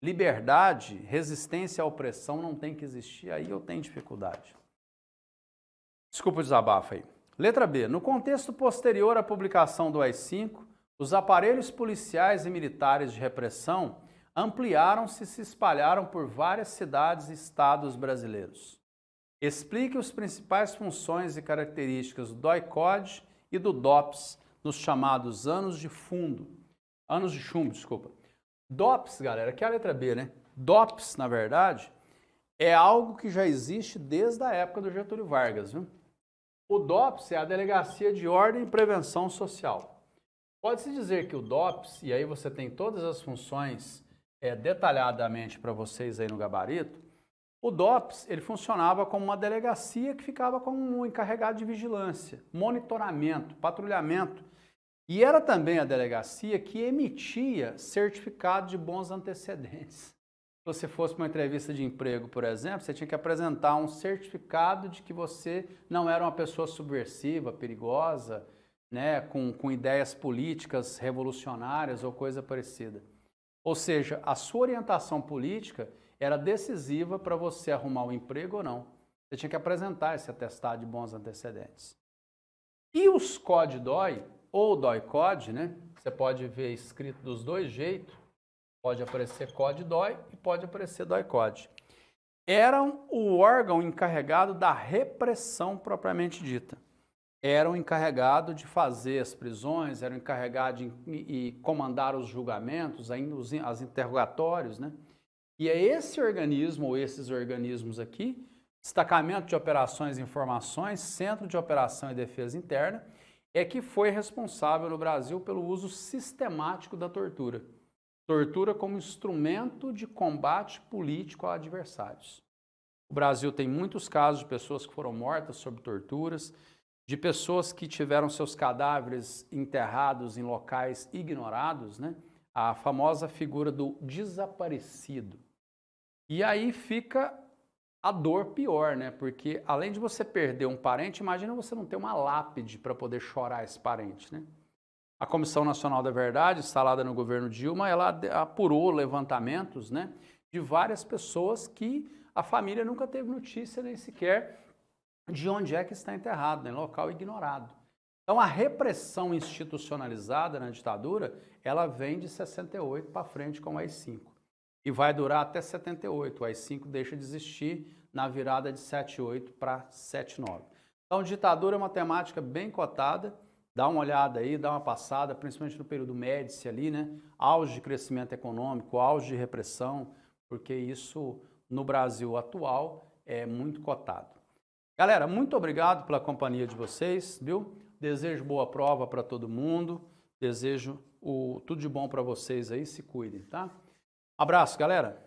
liberdade, resistência à opressão não tem que existir, aí eu tenho dificuldade. Desculpa o desabafo aí. Letra B. No contexto posterior à publicação do AI-5, os aparelhos policiais e militares de repressão ampliaram-se e se espalharam por várias cidades e estados brasileiros. Explique as principais funções e características do DOI-CODE e do DOPS nos chamados anos de chumbo. DOPS, galera, que é a letra B, né? DOPS, na verdade, é algo que já existe desde a época do Getúlio Vargas, viu? O DOPS é a Delegacia de Ordem e Prevenção Social. Pode-se dizer que o DOPS, e aí você tem todas as funções detalhadamente para vocês aí no gabarito, o DOPS ele funcionava como uma delegacia que ficava como um encarregado de vigilância, monitoramento, patrulhamento, e era também a delegacia que emitia certificado de bons antecedentes. Se você fosse para uma entrevista de emprego, por exemplo, você tinha que apresentar um certificado de que você não era uma pessoa subversiva, perigosa, né, com ideias políticas revolucionárias ou coisa parecida. Ou seja, a sua orientação política era decisiva para você arrumar um emprego ou não. Você tinha que apresentar esse atestado de bons antecedentes. E os COD-DOI, ou DOI-COD, né? Você pode ver escrito dos dois jeitos, pode aparecer COD-DOI e pode aparecer DOI-COD. Eram o órgão encarregado da repressão propriamente dita. Eram encarregados de fazer as prisões, eram encarregados de comandar os julgamentos, ainda os interrogatórios, né? E é esse organismo, ou esses organismos aqui, Destacamento de Operações e Informações, Centro de Operação e Defesa Interna, é que foi responsável no Brasil pelo uso sistemático da tortura. Tortura como instrumento de combate político a adversários. O Brasil tem muitos casos de pessoas que foram mortas sob torturas, de pessoas que tiveram seus cadáveres enterrados em locais ignorados, né? A famosa figura do desaparecido. E aí fica a dor pior, né? Porque além de você perder um parente, imagina você não ter uma lápide para poder chorar esse parente, né? A Comissão Nacional da Verdade, instalada no governo Dilma, ela apurou levantamentos, né, de várias pessoas que a família nunca teve notícia nem sequer de onde é que está enterrado, né, em local ignorado. Então a repressão institucionalizada na ditadura, ela vem de 68 para frente com o AI-5 e vai durar até 78. O AI-5 deixa de existir na virada de 78 para 79. Então ditadura é uma temática bem cotada. Dá uma olhada aí, dá uma passada, principalmente no período Médici ali, né? Auge de crescimento econômico, auge de repressão, porque isso no Brasil atual é muito cotado. Galera, muito obrigado pela companhia de vocês, viu? Desejo boa prova para todo mundo, desejo tudo de bom para vocês aí, se cuidem, tá? Abraço, galera!